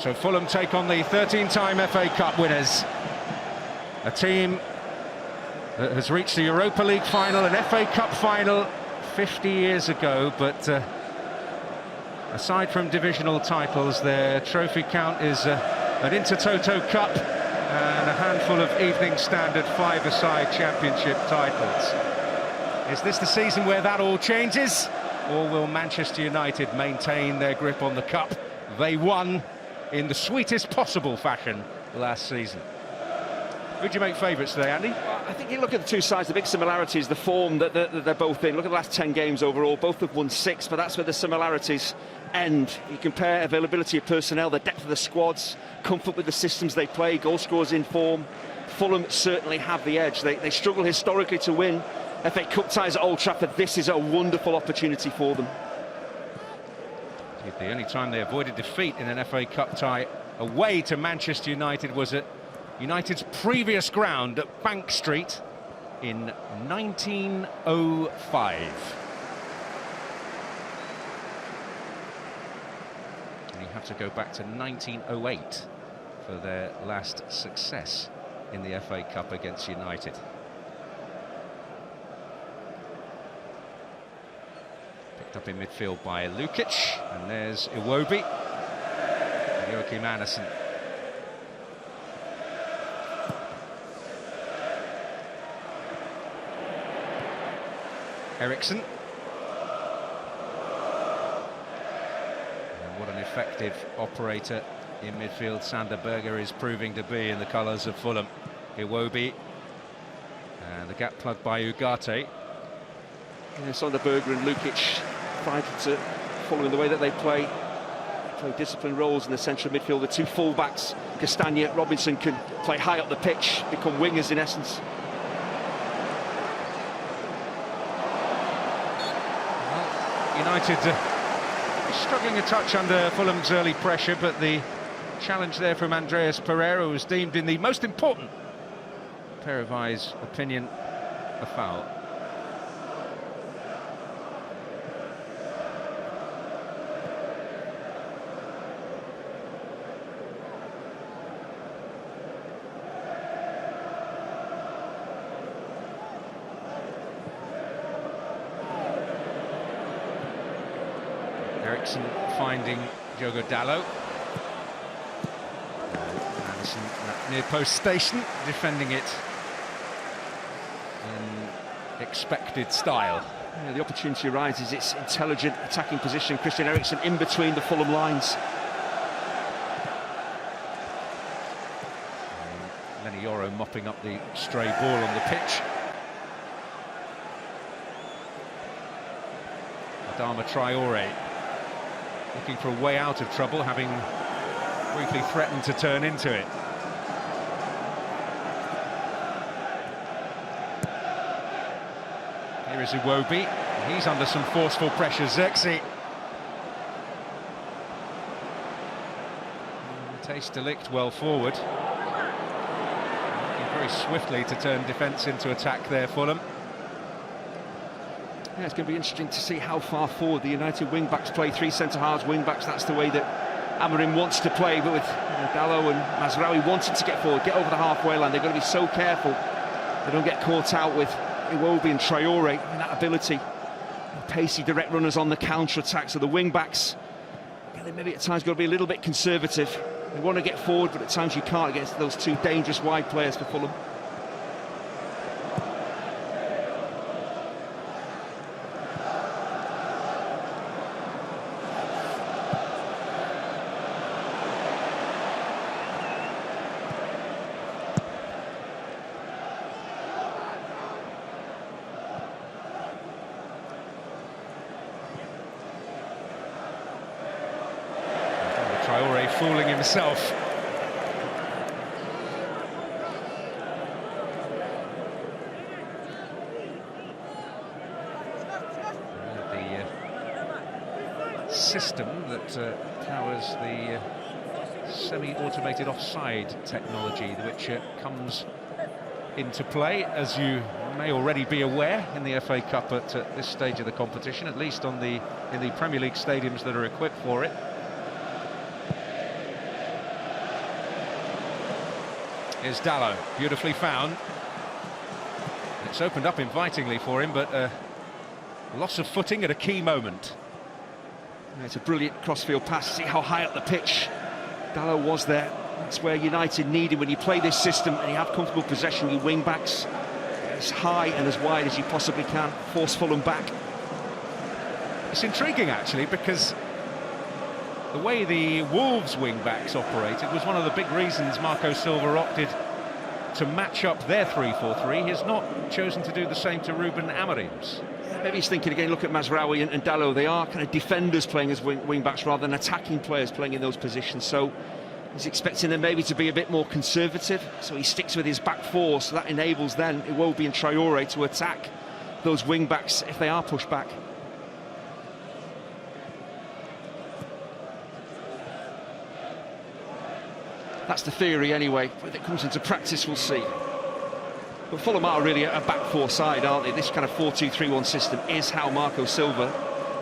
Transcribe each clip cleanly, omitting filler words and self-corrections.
So Fulham take on the 13-time FA Cup winners. A team that has reached the Europa League final, an FA Cup final 50 years ago, but aside from divisional titles, their trophy count is an Intertoto Cup and a handful of Evening Standard five-a-side championship titles. Is this the season where that all changes, or will Manchester United maintain their grip on the cup? They won in the sweetest possible fashion last season. Who do you make favourites today, Andy? I think you look at the two sides, the big similarities, the form that they're both in. Look at the last 10 games overall, both have won 6, but that's where the similarities end. You compare availability of personnel, the depth of the squads, comfort with the systems they play, goal scorers in form. Fulham certainly have the edge. They struggle historically to win FA Cup ties at Old Trafford. This is a wonderful opportunity for them. The only time they avoided defeat in an FA Cup tie away to Manchester United was at United's previous ground at Bank Street in 1905. And you have to go back to 1908 for their last success in the FA Cup against United. Picked up in midfield by Lukic, and there's Iwobi and Joachim Andersen. Eriksen. And what an effective operator in midfield Sander Berge is proving to be in the colours of Fulham. Iwobi, and the gap plugged by Ugarte. Yeah, Sander Berge and Lukic tried to follow in the way that they play disciplined roles in the central midfield. The two full-backs, Castagna, Robinson, can play high up the pitch, become wingers in essence. United struggling a touch under Fulham's early pressure, but the challenge there from Andreas Pereira was deemed, in the most important pair of eyes opinion, a foul. Eriksen finding Diogo Dalot. Andersen at near post station, defending it in expected style. Yeah, the opportunity arises, it's intelligent attacking position. Christian Eriksen in between the Fulham lines. Lenny Yoro mopping up the stray ball on the pitch. Adama Traore looking for a way out of trouble, having briefly threatened to turn into it. Here is Iwobi. He's under some forceful pressure. Xerxes. Taste Delict well forward. Looking very swiftly to turn defence into attack there, Fulham. Yeah, it's going to be interesting to see how far forward the United wing-backs play. Three centre-halves, wing-backs, that's the way that Amorim wants to play. But with Dalot and Mazraoui wanting to get forward, get over the halfway line, they're going to be so careful they don't get caught out with Iwobi and Traore in that ability. Pacey direct runners on the counter-attack, so the wing-backs, they maybe at times got to be a little bit conservative. They want to get forward, but at times you can't against those two dangerous wide players for Fulham. Traore fooling himself. The system that powers the semi-automated offside technology, which comes into play, as you may already be aware, in the FA Cup at this stage of the competition, at least in the Premier League stadiums that are equipped for it. Here's Dalot, beautifully found. It's opened up invitingly for him, but loss of footing at a key moment. Yeah, it's a brilliant crossfield pass. See how high up the pitch Dalot was there. That's where United need him. When you play this system and you have comfortable possession, your wing-backs as high and as wide as you possibly can, force Fulham back. It's intriguing, actually, because the way the Wolves wing-backs operated was one of the big reasons Marco Silva opted to match up their 3-4-3. He has not chosen to do the same to Ruben Amorim's. Maybe he's thinking again, look at Mazraoui and Dalot. They are kind of defenders playing as wing-backs rather than attacking players playing in those positions. So he's expecting them maybe to be a bit more conservative. So he sticks with his back four, so that enables then Iwobi and Traore to attack those wing-backs if they are pushed back. That's the theory anyway. When it comes into practice, we'll see. But Fulham are really a back four side, aren't they? This kind of 4-2-3-1 system is how Marco Silva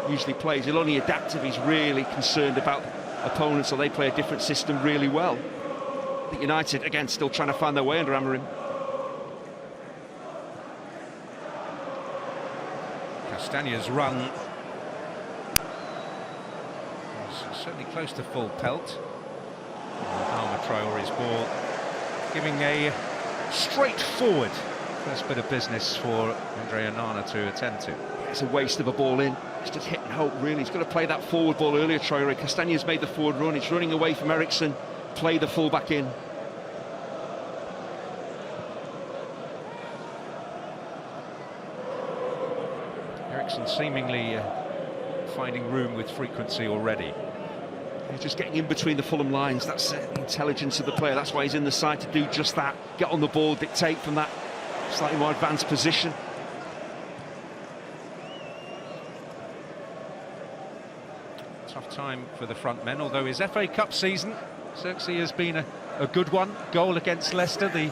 usually plays. He'll only adapt if he's really concerned about opponents, or they play a different system really well. But United, again, still trying to find their way under Amorim. Castagne's run is certainly close to full pelt. Alma Traore's ball, giving a straightforward first bit of business for Andre Onana to attend to. It's a waste of a ball in. It's just hit and hope, really. He's got to play that forward ball earlier, Traore. Castagne's made the forward run. He's running away from Eriksen. Play the full-back in. Eriksen seemingly finding room with frequency already. He's just getting in between the Fulham lines. That's the intelligence of the player. That's why he's in the side, to do just that. Get on the ball, dictate from that slightly more advanced position. Tough time for the front men, although his FA Cup season, Xerxes, has been a good one. Goal against Leicester, the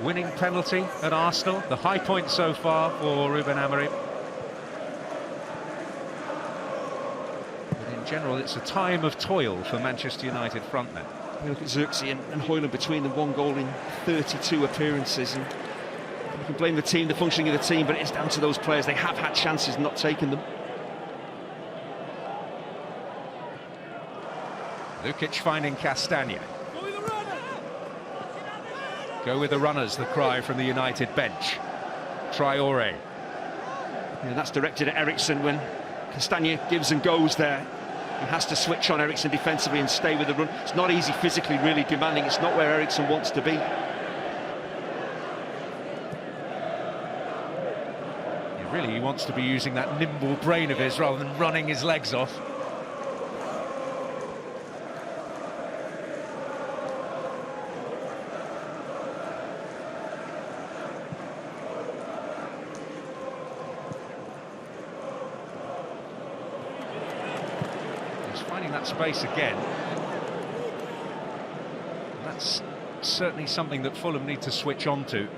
winning penalty at Arsenal, the high point so far for Ruben Amorim. In general, it's a time of toil for Manchester United frontmen. You look at Xerxes and Højlund, between them, 1 goal in 32 appearances, and you can blame the team, the functioning of the team, but it's down to those players. They have had chances and not taken them. Lukic finding Castagne. Go with the runners, the cry from the United bench. Traore. Yeah, that's directed at Eriksen when Castagne gives and goes there. He has to switch on Eriksen defensively and stay with the run. It's not easy physically, really demanding. It's not where Eriksen wants to be. He wants to be using that nimble brain of his rather than running his legs off. That space again. That's certainly something that Fulham need to switch on to.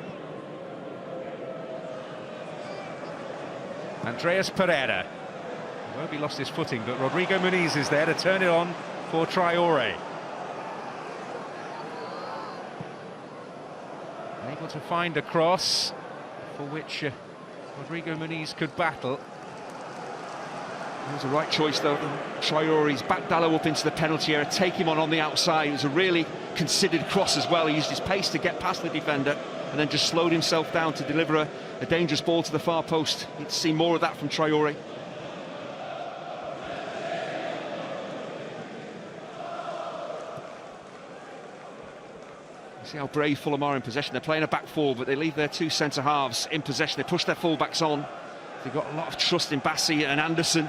Andreas Pereira. Iwobi lost his footing, but Rodrigo Muniz is there to turn it on for Traore. Able to find a cross for which Rodrigo Muniz could battle. It was the right choice, though. Traore's backed Dalot up into the penalty area, take him on the outside. It was a really considered cross as well. He used his pace to get past the defender and then just slowed himself down to deliver a dangerous ball to the far post. You'd see more of that from Traore. See how brave Fulham are in possession. They're playing a back four, but they leave their 2 centre-halves in possession. They push their full-backs on. They've got a lot of trust in Bassi and Anderson,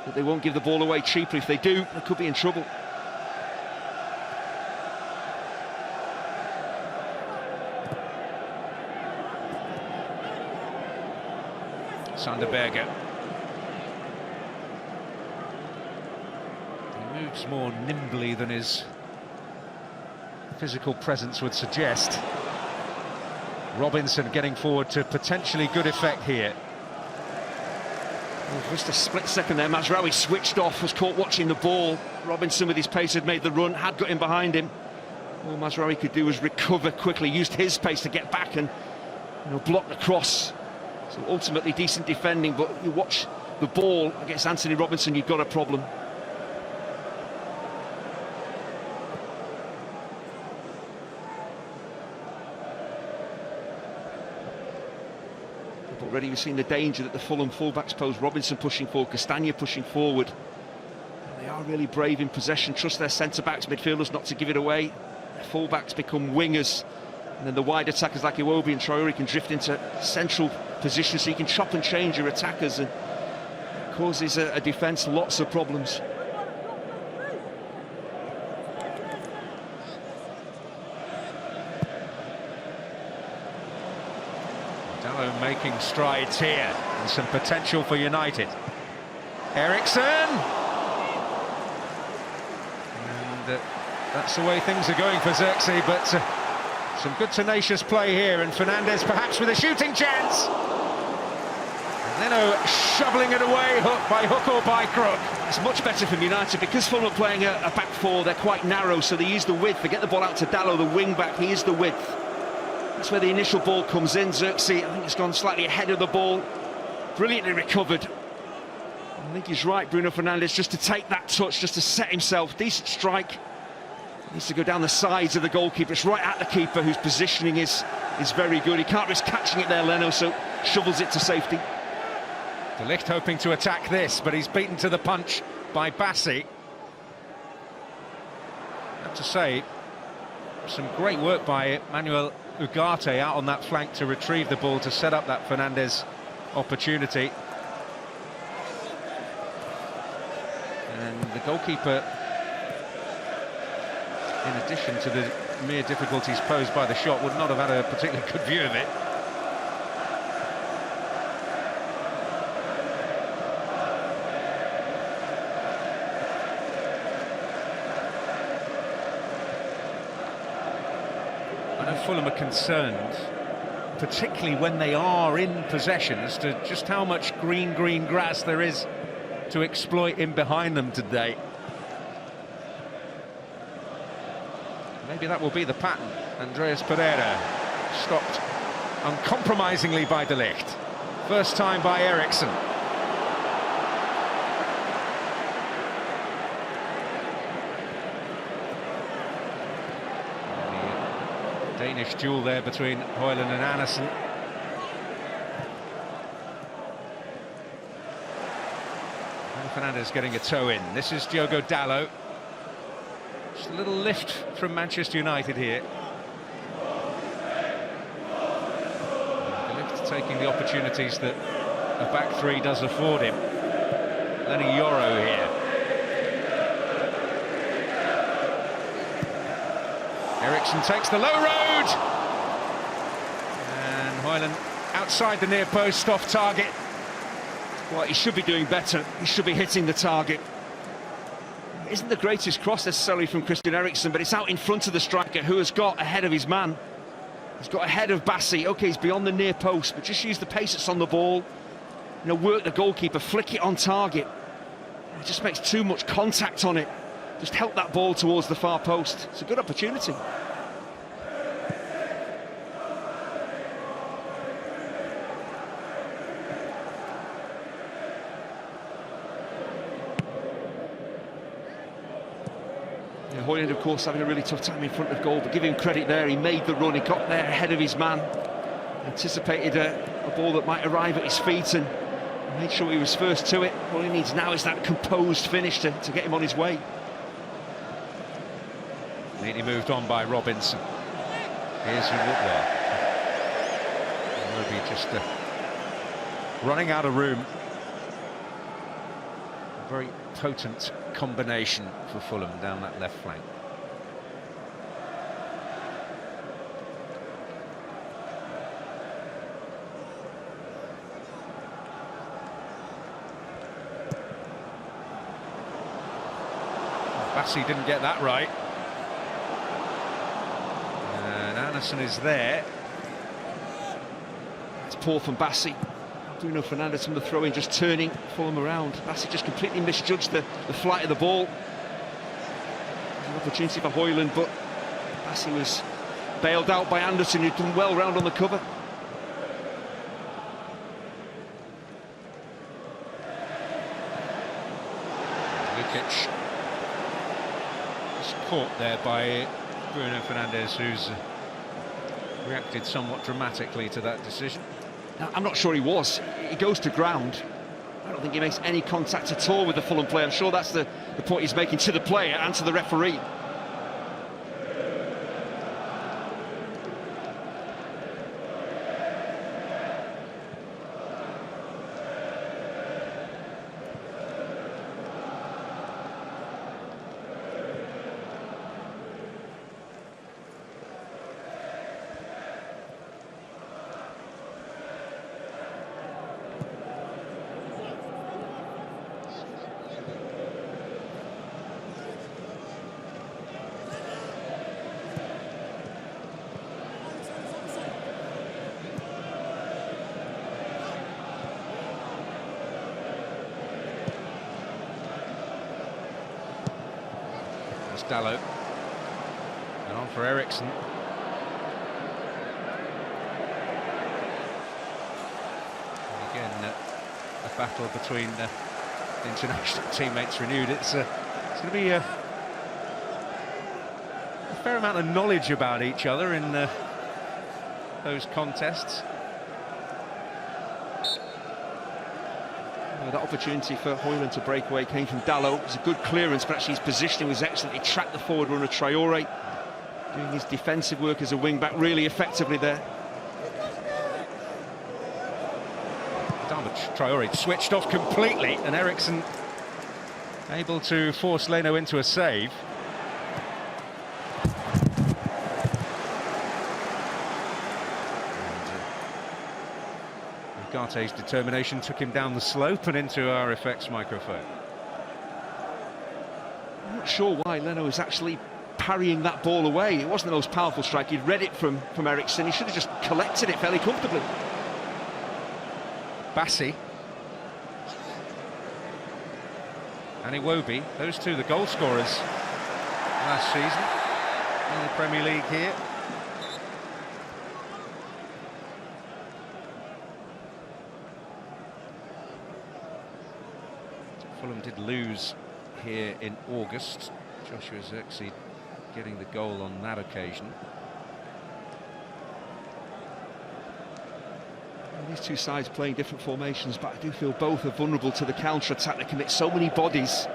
that they won't give the ball away cheaply. If they do, they could be in trouble. Sander Berge. He moves more nimbly than his physical presence would suggest. Robinson getting forward to potentially good effect here. Oh, just a split second there, Mazraoui switched off, was caught watching the ball. Robinson with his pace had made the run, had got in behind him. All Mazraoui could do was recover quickly, used his pace to get back and block the cross. So ultimately decent defending, but you watch the ball against Anthony Robinson, you've got a problem. Already we've seen the danger that the Fulham fullbacks pose. Robinson pushing forward, Castagna pushing forward. And they are really brave in possession, trust their centre-backs, midfielders not to give it away. Their fullbacks become wingers. And then the wide attackers like Iwobi and Traore can drift into central positions, so you can chop and change your attackers, and it causes a defence lots of problems. Dalot making strides here, and some potential for United. Eriksen! And that's the way things are going for Xerxes, but some good tenacious play here, and Fernandes perhaps with a shooting chance. Leno shoveling it away, by hook or by crook. It's much better from United because Fulham are playing a back four. They're quite narrow, so they use the width. They get the ball out to Dalot, the wing back. He is the width. That's where the initial ball comes in. Xerxes, I think, has gone slightly ahead of the ball. Brilliantly recovered. I think he's right, Bruno Fernandes, just to take that touch, just to set himself. Decent strike. Needs to go down the sides of the goalkeeper. It's right at the keeper, whose positioning is very good. He can't risk catching it there, Leno, so shovels it to safety. De Ligt hoping to attack this, but he's beaten to the punch by Bassi. I have to say, some great work by Manuel Ugarte out on that flank to retrieve the ball, to set up that Fernandes opportunity. And the goalkeeper, in addition to the mere difficulties posed by the shot, would not have had a particularly good view of it. I know Fulham are concerned, particularly when they are in possession, as to just how much green grass there is to exploit in behind them today. Maybe that will be the pattern. Andreas Pereira stopped uncompromisingly by De Ligt. First time by Eriksen. The Danish duel there between Højlund and Andersen. Fernandes getting a toe in. This is Diogo Dalot. Just a little lift from Manchester United here. De Ligt taking the opportunities that a back three does afford him. Lenny Yoro here. Eriksen takes the low road. And Højlund outside the near post, off target. Well, he should be doing better. He should be hitting the target. It isn't the greatest cross necessarily from Christian Eriksen, but it's out in front of the striker, who has got ahead of his man. He's got ahead of Bassi. OK, he's beyond the near post, but just use the pace that's on the ball. Work the goalkeeper, flick it on target. It just makes too much contact on it. Just help that ball towards the far post. It's a good opportunity. Højlund, of course, having a really tough time in front of goal, but give him credit there. He made the run, he got there ahead of his man, anticipated a ball that might arrive at his feet and made sure he was first to it. All he needs now is that composed finish to get him on his way. Neatly moved on by Robinson. Here's Woodward. Maybe just running out of room. A very potent combination for Fulham down that left flank. Bassi didn't get that right. And Andersen is there. It's poor from Bassi. Bruno Fernandes from the throw-in, just turning Fulham around. Bassi just completely misjudged the flight of the ball. An opportunity for Højlund, but Bassey was bailed out by Anderson, who'd done well round on the cover. Lukic was caught there by Bruno Fernandes, who's reacted somewhat dramatically to that decision. Now, I'm not sure he was. He goes to ground. I don't think he makes any contact at all with the Fulham player. I'm sure that's the point he's making to the player and to the referee. Dalot, and on for Ericsson. And again, a battle between international teammates renewed. It's going to be a fair amount of knowledge about each other in those contests. That opportunity for Højlund to break away came from Dalot. It was a good clearance, but actually his positioning was excellent. He tracked the forward runner Traore, doing his defensive work as a wing-back really effectively there. Traore switched off completely, and Ericsson able to force Leno into a save. Garte's determination took him down the slope and into our effects microphone. I'm not sure why Leno was actually parrying that ball away. It wasn't the most powerful strike. He'd read it from Ericsson. He should have just collected it fairly comfortably. Bassey and Iwobi, those two the goal scorers last season in the Premier League here. Fulham did lose here in August. Joshua Zirkzee getting the goal on that occasion. These two sides playing different formations, but I do feel both are vulnerable to the counter-attack. They commit so many bodies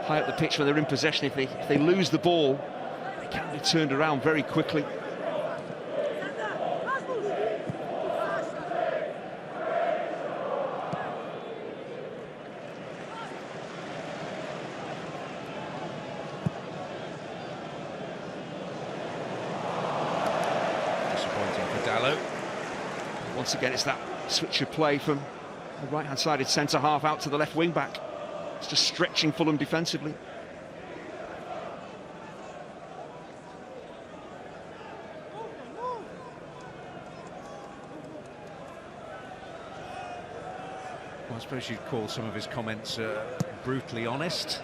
high up the pitch when they're in possession. If they lose the ball, they can be turned around very quickly. Once again, it's that switch of play from the right-hand-sided centre-half out to the left wing-back. It's just stretching Fulham defensively. Well, I suppose you'd call some of his comments brutally honest.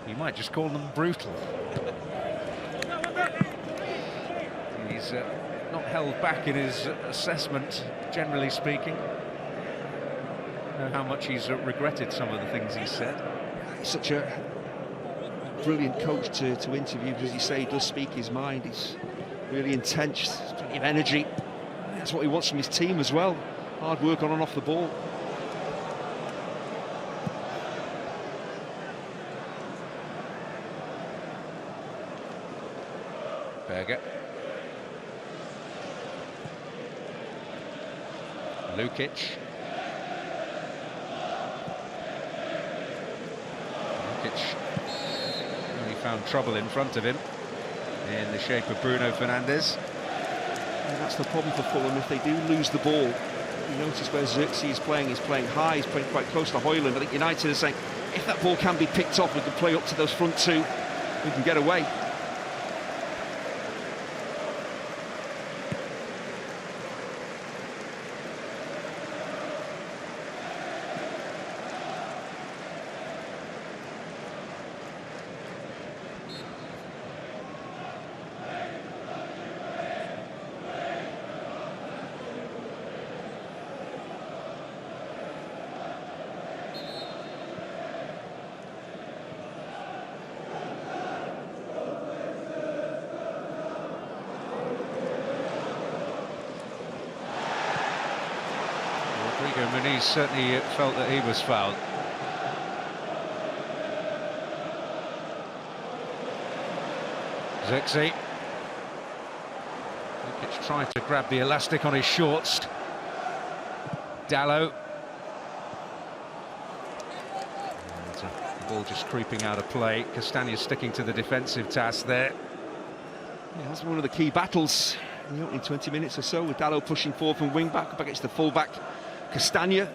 You might just call them brutal. He's not held back in his assessment, generally speaking. Know how much he's regretted some of the things he's said. He's such a brilliant coach to interview, as you say. He does speak his mind. He's really intense, plenty of energy. That's what he wants from his team as well. Hard work on and off the ball. Berger. Lukic. Lukic only found trouble in front of him in the shape of Bruno Fernandes. And that's the problem for Fulham. If they do lose the ball, you notice where Zirkzee is playing. He's playing high, he's playing quite close to Højlund. I think United are saying, if that ball can be picked off, we can play up to those front two, we can get away. and he certainly felt that he was fouled. Zirkzee. It's trying to grab the elastic on his shorts. Dalot. And, the ball just creeping out of play. Castagne sticking to the defensive task there. Yeah, that's one of the key battles in the opening 20 minutes or so, with Dalot pushing forward from wing-back up against the full-back Castagne. Yeah,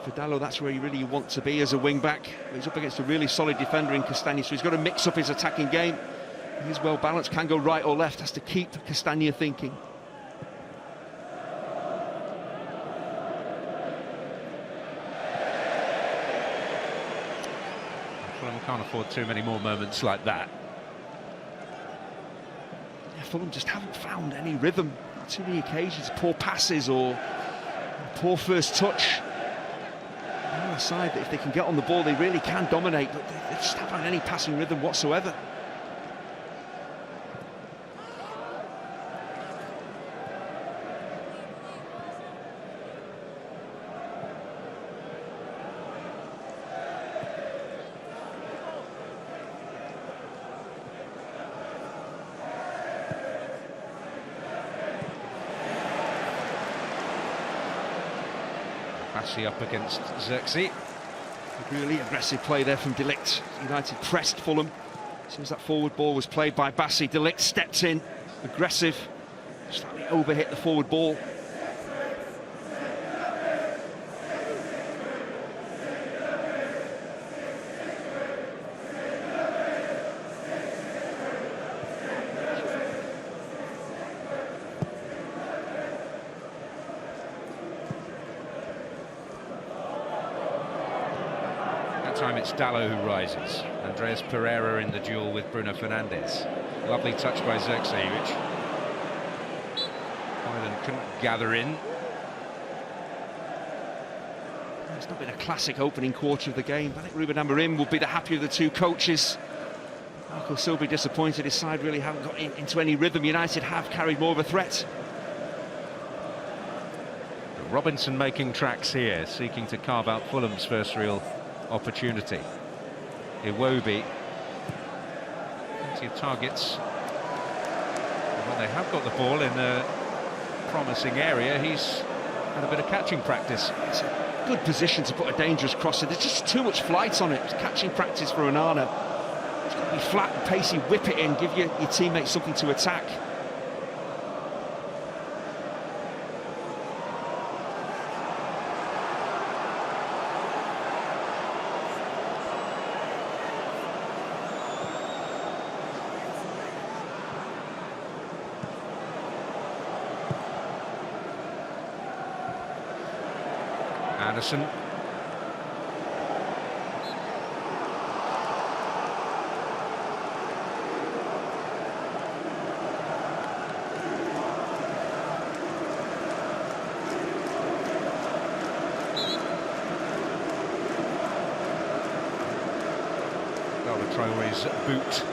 for Dalot, that's where you really want to be as a wing-back. He's up against a really solid defender in Castagne, so he's got to mix up his attacking game. He's well balanced, can go right or left, has to keep Castagne thinking. Fulham can't afford too many more moments like that. Yeah, Fulham just haven't found any rhythm. Too many occasions, poor passes or poor first touch. They're a side that if they can get on the ball, they really can dominate, but they just haven't had any passing rhythm whatsoever. Up against Zirkzee. Really aggressive play there from De Ligt. United pressed Fulham. As soon as that forward ball was played by Bassi, De Ligt stepped in, aggressive, slightly overhit the forward ball. Time it's Dalot who rises. Andreas Pereira in the duel with Bruno Fernandes. Lovely touch by Zirkzee, which Ireland couldn't gather in. It's not been a classic opening quarter of the game. I think Ruben Amorim will be the happier of the two coaches. Marco will still be disappointed. His side really haven't got into any rhythm. United have carried more of a threat. Robinson making tracks here, seeking to carve out Fulham's first real opportunity. Iwobi, plenty of targets. And when they have got the ball in a promising area, he's had a bit of catching practice. It's a good position to put a dangerous cross in. There's just too much flight on it. It's catching practice for Onana. It's got to be flat and pacey, whip it in, give your teammates something to attack. Anderson. Traore's boot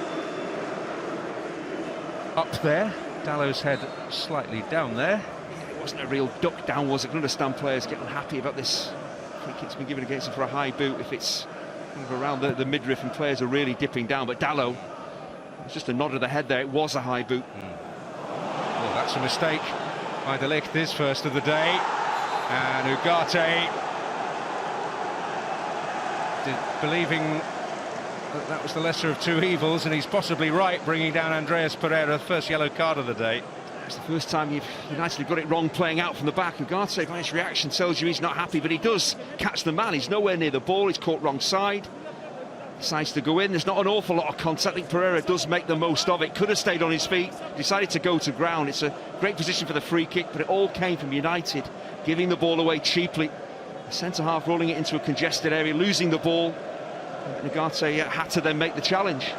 up there. Dallow's head slightly down there. It wasn't a real duck down, was it? I can understand players get unhappy about this. Free kick's been given against him for a high boot if it's kind of around the midriff and players are really dipping down. But Dalot, it's just a nod of the head there. It was a high boot. Well, that's a mistake by De Ligt, his first of the day. And Ugarte believing that was the lesser of two evils, and he's possibly right, bringing down Andreas Pereira, first yellow card of the day. It's the first time United have got it wrong playing out from the back. Ugarte, by his reaction, tells you he's not happy, but he does catch the man. He's nowhere near the ball, he's caught wrong side. Decides to go in. There's not an awful lot of contact. I think Pereira does make the most of it. Could have stayed on his feet, decided to go to ground. It's a great position for the free kick, but it all came from United giving the ball away cheaply. The centre-half rolling it into a congested area, losing the ball. And Ugarte had to then make the challenge.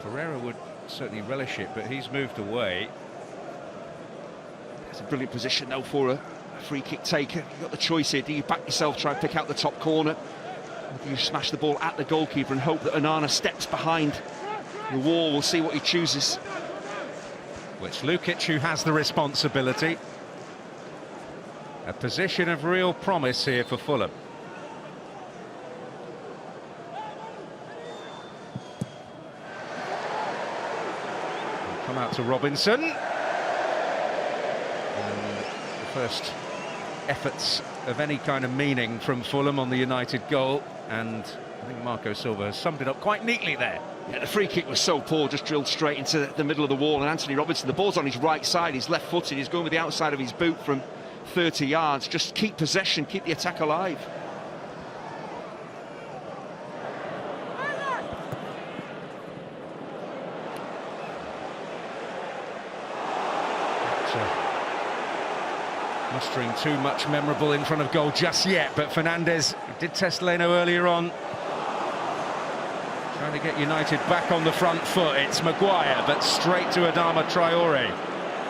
Pereira would certainly relish it, but he's moved away. It's a brilliant position though for free kick taker. You've got the choice here. Do you back yourself, try and pick out the top corner? Or do you smash the ball at the goalkeeper and hope that Onana steps behind the wall? We'll see what he chooses. Which Lukic, who has the responsibility. A position of real promise here for Fulham. Come out to Robinson. And the first efforts of any kind of meaning from Fulham on the United goal, and I think Marco Silva has summed it up quite neatly there. Yeah, the free kick was so poor, just drilled straight into the middle of the wall, and Anthony Robinson, the ball's on his right side, he's left-footed, he's going with the outside of his boot from 30 yards. Just keep possession, keep the attack alive. Mustering too much memorable in front of goal just yet, but Fernandes did test Leno earlier on. Trying to get United back on the front foot. It's Maguire, but straight to Adama Traore.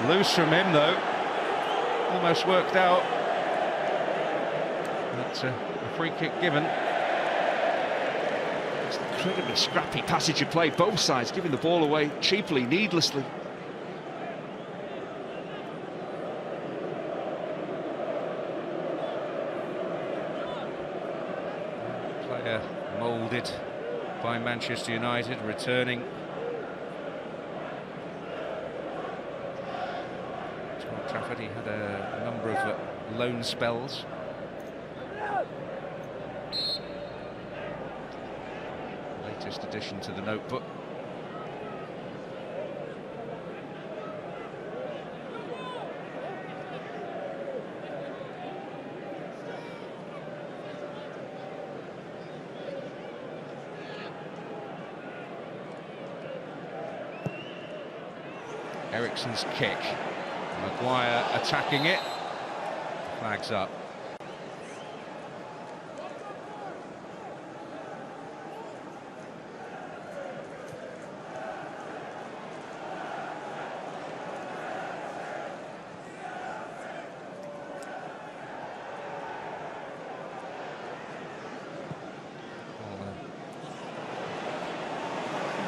Loose from him, though. Almost worked out. That's a free kick given. It's an incredibly scrappy passage of play, both sides giving the ball away cheaply, needlessly. Player moulded by Manchester United, returning to Old Trafford. He had a number of loan spells. Latest addition to the notebook. Eriksen's kick. Maguire attacking it. Flags up.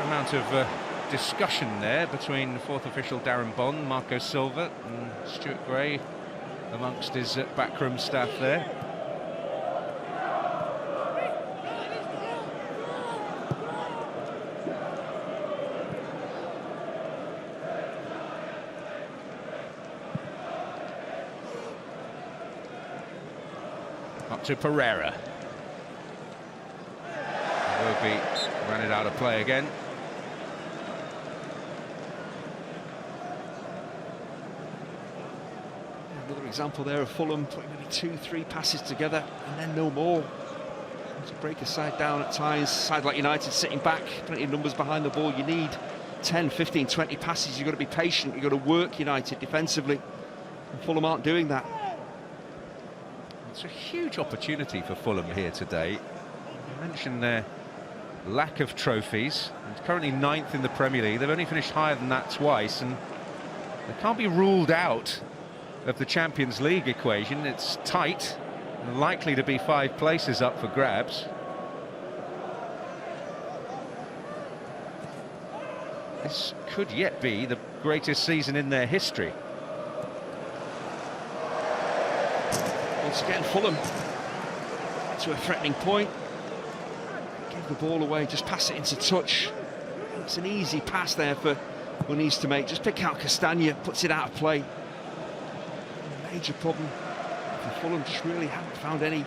Amount of discussion there between fourth official Darren Bond, Marco Silva and Stuart Gray amongst his backroom staff there. Up to Pereira. Iwobi ran it out of play again. Another example there of Fulham putting maybe 2-3 passes together and then no more. To break a side down at times, side like United sitting back, plenty of numbers behind the ball. You need 10, 15, 20 passes. You've got to be patient, you've got to work United defensively. And Fulham aren't doing that. It's a huge opportunity for Fulham here today. You mentioned their lack of trophies. It's currently 9th in the Premier League. They've only finished higher than that twice, and they can't be ruled out of the Champions League equation. It's tight and likely to be 5 places up for grabs. This could yet be the greatest season in their history. Once again, Fulham to a threatening point. Give the ball away, just pass it into touch. It's an easy pass there for Muniz to make. Just pick out Castagna, puts it out of play. Major problem for Fulham, just really haven't found any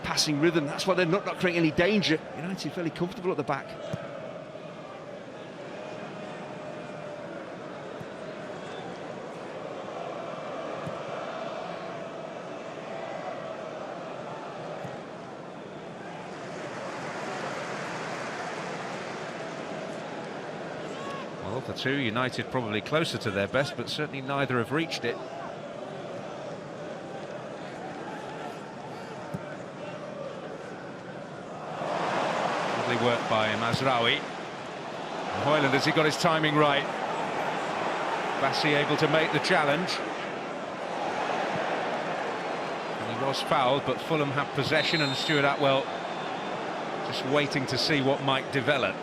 passing rhythm. That's why they're not creating any danger. United fairly comfortable at the back. Well, of the two, United probably closer to their best, but certainly neither have reached it. Work by Mazraoui. Højlund, has he got his timing right? Bassi able to make the challenge. was fouled, but Fulham have possession, and Stuart Atwell just waiting to see what might develop.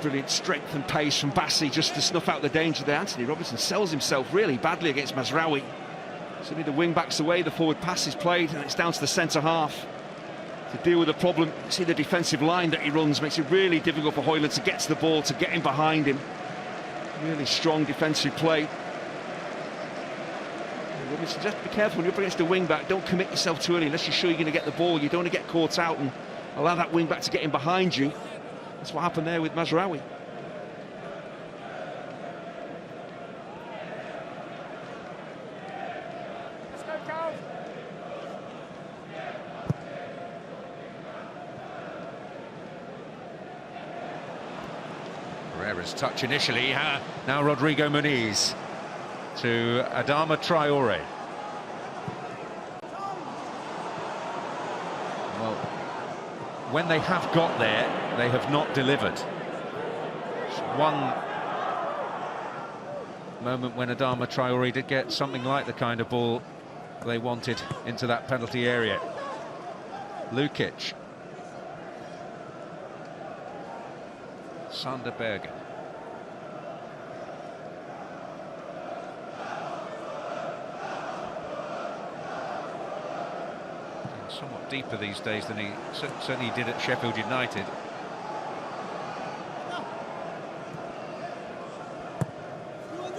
Brilliant strength and pace from Bassi just to snuff out the danger there. Anthony Robertson sells himself really badly against Mazraoui. Suddenly the wing-back's away, the forward pass is played, and it's down to the centre-half to deal with the problem. You see the defensive line that he runs makes it really difficult for Højlund to get to the ball, to get him behind him. Really strong defensive play. Robinson, just be careful when you're up against a wing-back. Don't commit yourself too early unless you're sure you're going to get the ball. You don't want to get caught out and allow that wing-back to get in behind you. That's what happened there with Mazraoui. Pereira's touch initially, now Rodrigo Muniz to Adama Traore. Well, when they have got there, they have not delivered. One moment when Adama Traore did get something like the kind of ball they wanted into that penalty area. Lukic. Sander Bergen. Somewhat deeper these days than he certainly did at Sheffield United.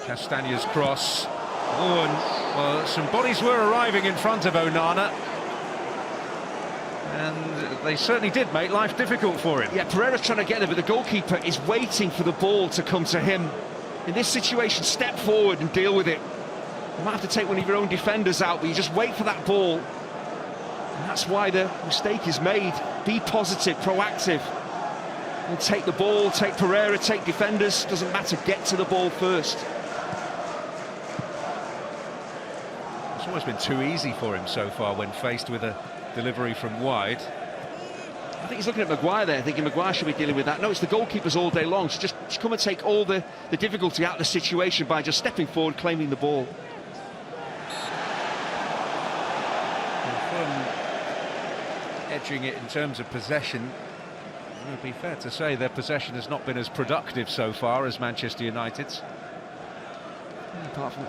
Castagne's cross. Oh, and well, some bodies were arriving in front of Onana, and they certainly did make life difficult for him. Yeah, Pereira's trying to get there, but the goalkeeper is waiting for the ball to come to him. In this situation, step forward and deal with it. You might have to take one of your own defenders out, but you just wait for that ball. And that's why the mistake is made. Be positive, proactive. And take the ball, take Pereira, take defenders. Doesn't matter, get to the ball first. It's almost been too easy for him so far when faced with a delivery from wide. I think he's looking at Maguire there, thinking Maguire should be dealing with that. No, it's the goalkeepers all day long. So just come and take all the difficulty out of the situation by just stepping forward, claiming the ball. Edging it in terms of possession, it would be fair to say their possession has not been as productive so far as Manchester United's. Apart from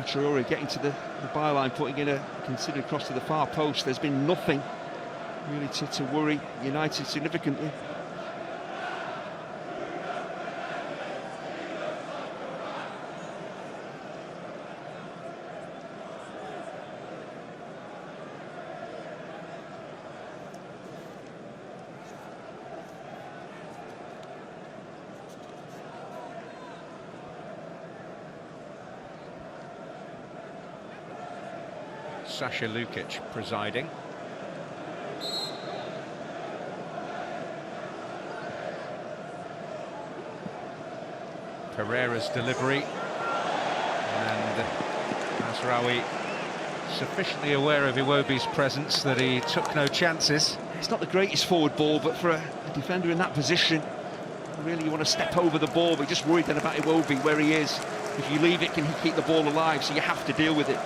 Traore getting to the byline, putting in a considered cross to the far post, there's been nothing really to worry United significantly. Sasha Lukic presiding. Pereira's delivery, and Mazraoui sufficiently aware of Iwobi's presence that he took no chances. It's not the greatest forward ball, but for a defender in that position, really you want to step over the ball, but you're just worried then about Iwobi, where he is. If you leave it, can he keep the ball alive? So you have to deal with it.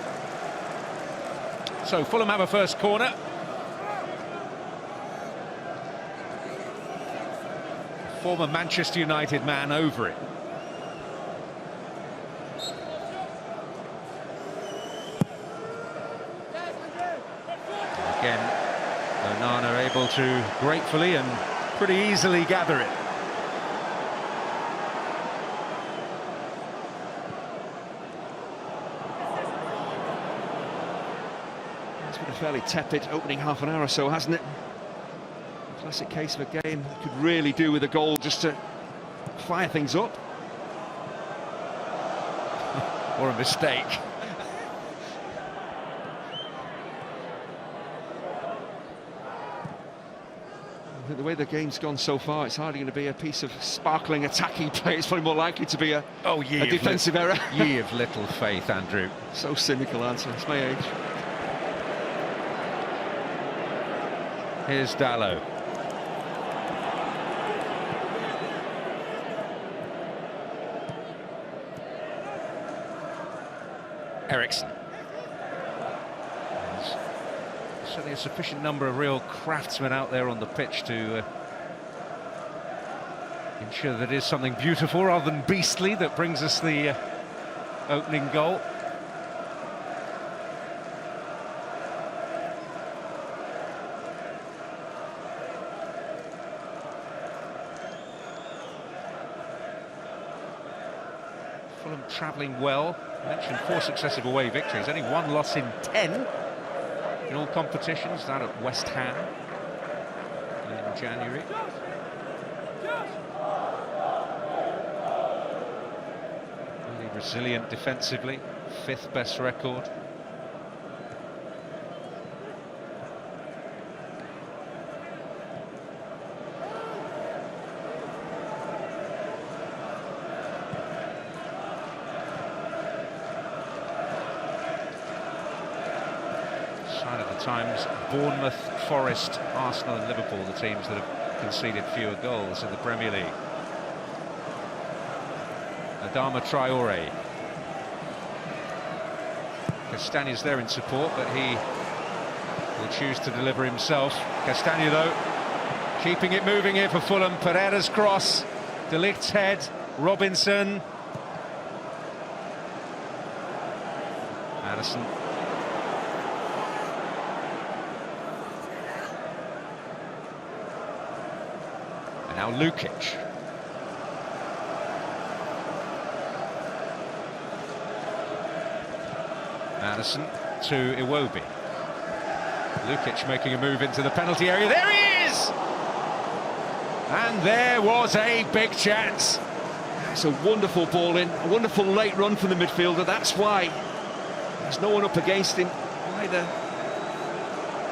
So Fulham have a first corner. Former Manchester United man over it. Again, Onana able to gratefully and pretty easily gather it. Fairly tepid opening half an hour or so, hasn't it? Classic case of a game that could really do with a goal just to fire things up. Or a mistake. I think the way the game's gone so far, it's hardly going to be a piece of sparkling attacking play. It's probably more likely to be a defensive error. Ye of little faith, Andrew. So cynical, answer. It's my age. Here's Dalot. Eriksson. certainly a sufficient number of real craftsmen out there on the pitch to ensure that it is something beautiful rather than beastly that brings us the opening goal. Fulham travelling well. I mentioned 4 successive away victories, only 1 loss in 10 in all competitions, that at West Ham in January. Really resilient defensively, 5th best record. Sign of the times: Bournemouth, Forest, Arsenal and Liverpool, the teams that have conceded fewer goals in the Premier League. Adama Traore. Castagne's there in support, but he will choose to deliver himself. Castagne, though, keeping it moving here for Fulham. Pereira's cross, De Ligt's head, Robinson. Addison. And now Lukic. Addison to Iwobi. Lukic making a move into the penalty area. There he is! And there was a big chance. It's a wonderful ball in, a wonderful late run from the midfielder. That's why there's no one up against him. Why the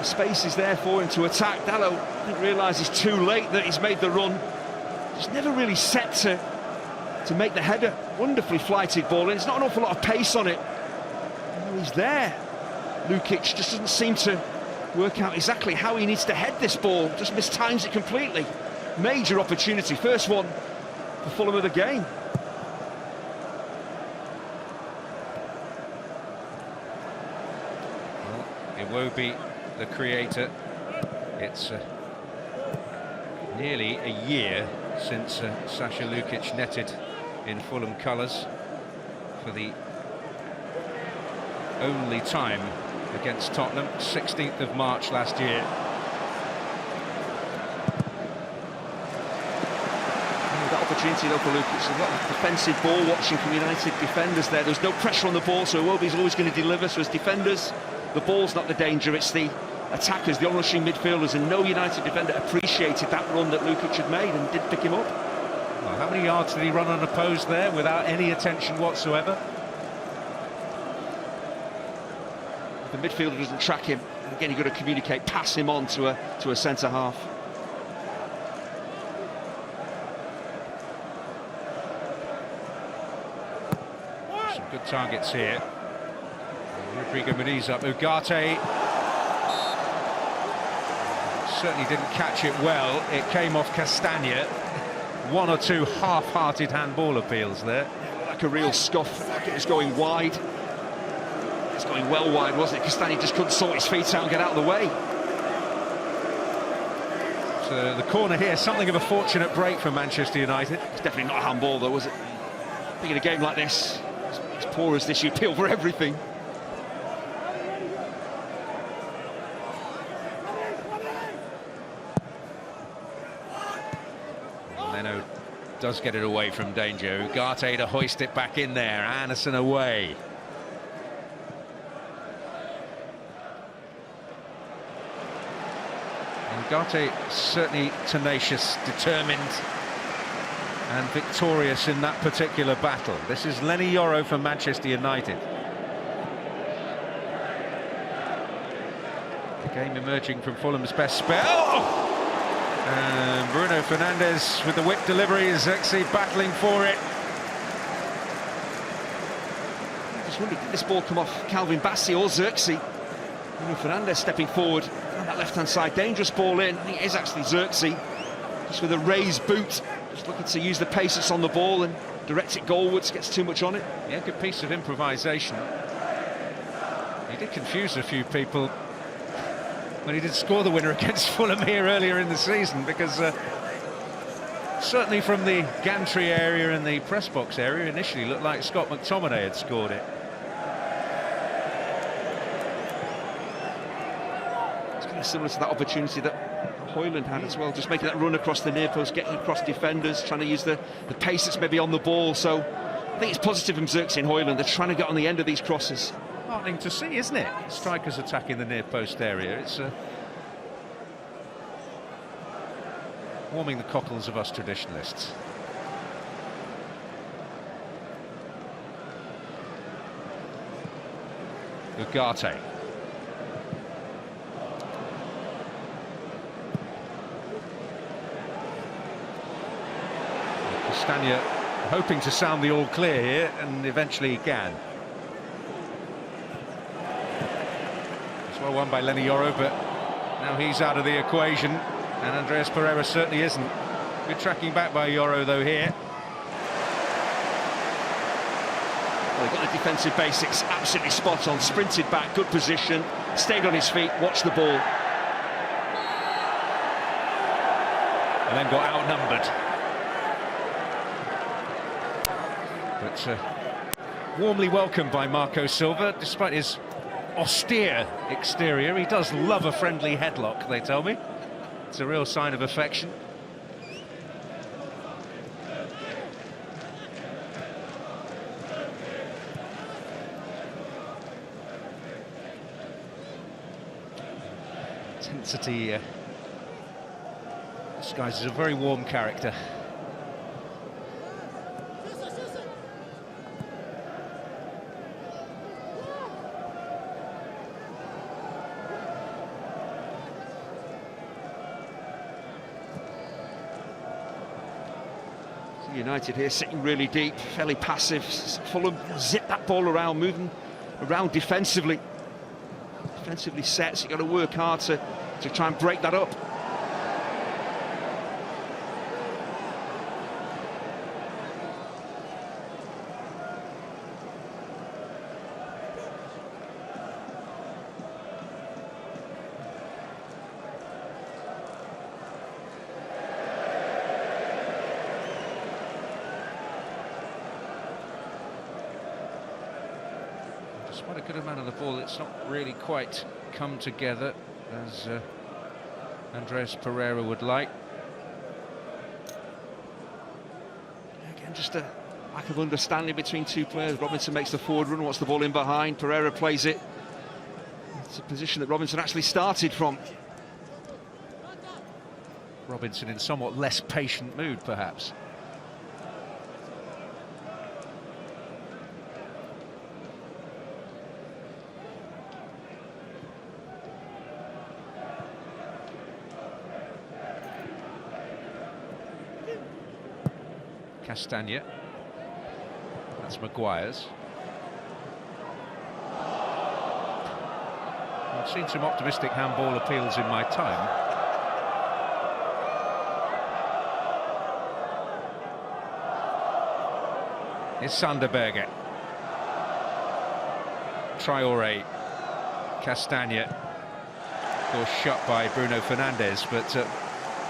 space is there for him to attack. Dalot didn't realise he's too late that he's made the run. He's never really set to make the header. Wonderfully flighted ball in. There's not an awful lot of pace on it. He's there. Lukic just doesn't seem to work out exactly how he needs to head this ball. Just mistimes it completely. Major opportunity. First one for Fulham of the game. Well, Iwobi, the creator. It's nearly a year since Sasha Lukic netted in Fulham colours for the only time against Tottenham, 16th of March last year. That opportunity though for Lukic, a lot of defensive ball watching from United defenders there. There's no pressure on the ball, so Iwobi's always going to deliver. So as defenders, the ball's not the danger, it's the attackers, the onrushing midfielders, and no United defender appreciated that run that Lukic had made and did pick him up. Well, how many yards did he run unopposed there without any attention whatsoever? The midfielder doesn't track him. Again, you've got to communicate, pass him on to a centre half. Some good targets here. Rodrigo Muniz up. Ugarte certainly didn't catch it well. It came off Castagne. 1 or 2 half-hearted handball appeals there. Like a real scuff. Like it was going wide. It's going well wide, wasn't it? Castagne just couldn't sort his feet out and get out of the way. So the corner here, something of a fortunate break for Manchester United. It's definitely not a handball though, was it? I think in a game like this, as poor as this, you appeal for everything. Leno does get it away from danger. Ugarte to hoist it back in there. Anderson away. Ugarte certainly tenacious, determined and victorious in that particular battle. This is Lenny Yoro for Manchester United. The game emerging from Fulham's best spell. And Bruno Fernandes with the whip delivery, Xerxes battling for it. I just wondered, did this ball come off Calvin Bassey or Xerxes? Bruno Fernandes stepping forward on that left-hand side, dangerous ball in. I think it is actually Xerxes, just with a raised boot, just looking to use the pace that's on the ball and direct it goalwards, gets too much on it. Yeah, good piece of improvisation. He did confuse a few people when he did score the winner against Fulham here earlier in the season, because certainly from the gantry area and the press box area, initially looked like Scott McTominay had scored it. It's kind of similar to that opportunity that Højlund had as well, just making that run across the near post, getting across defenders, trying to use the pace that's maybe on the ball. So I think it's positive from Xerxes and Højlund. They're trying to get on the end of these crosses. Heartening to see, isn't it? Strikers attacking the near post area. It's warming the cockles of us traditionalists. Ugarte. Castagna hoping to sound the all clear here, and eventually he can. It's well won by Lenny Yoro, but now he's out of the equation, and Andreas Pereira certainly isn't. Good tracking back by Yoro though here. Well, he got the defensive basics absolutely spot on, sprinted back, good position, stayed on his feet, watched the ball. And then got outnumbered. But warmly welcomed by Marco Silva, despite his austere exterior. He does love a friendly headlock, they tell me. It's a real sign of affection. Intensity disguises a very warm character. United here sitting really deep, fairly passive. Fulham zip that ball around, moving around defensively. Defensively set, so you've got to work hard to try and break that up. Quite a good amount of the ball. It's not really quite come together as Andreas Pereira would like. Again, just a lack of understanding between two players. Robinson makes the forward run, wants the ball in behind. Pereira plays it. It's a position that Robinson actually started from. Robinson in somewhat less patient mood, perhaps. Castagna. That's Maguire's. I've seen some optimistic handball appeals in my time. Here's Sanderberger. Traoré. Castagna. Of course, shot by Bruno Fernandes, but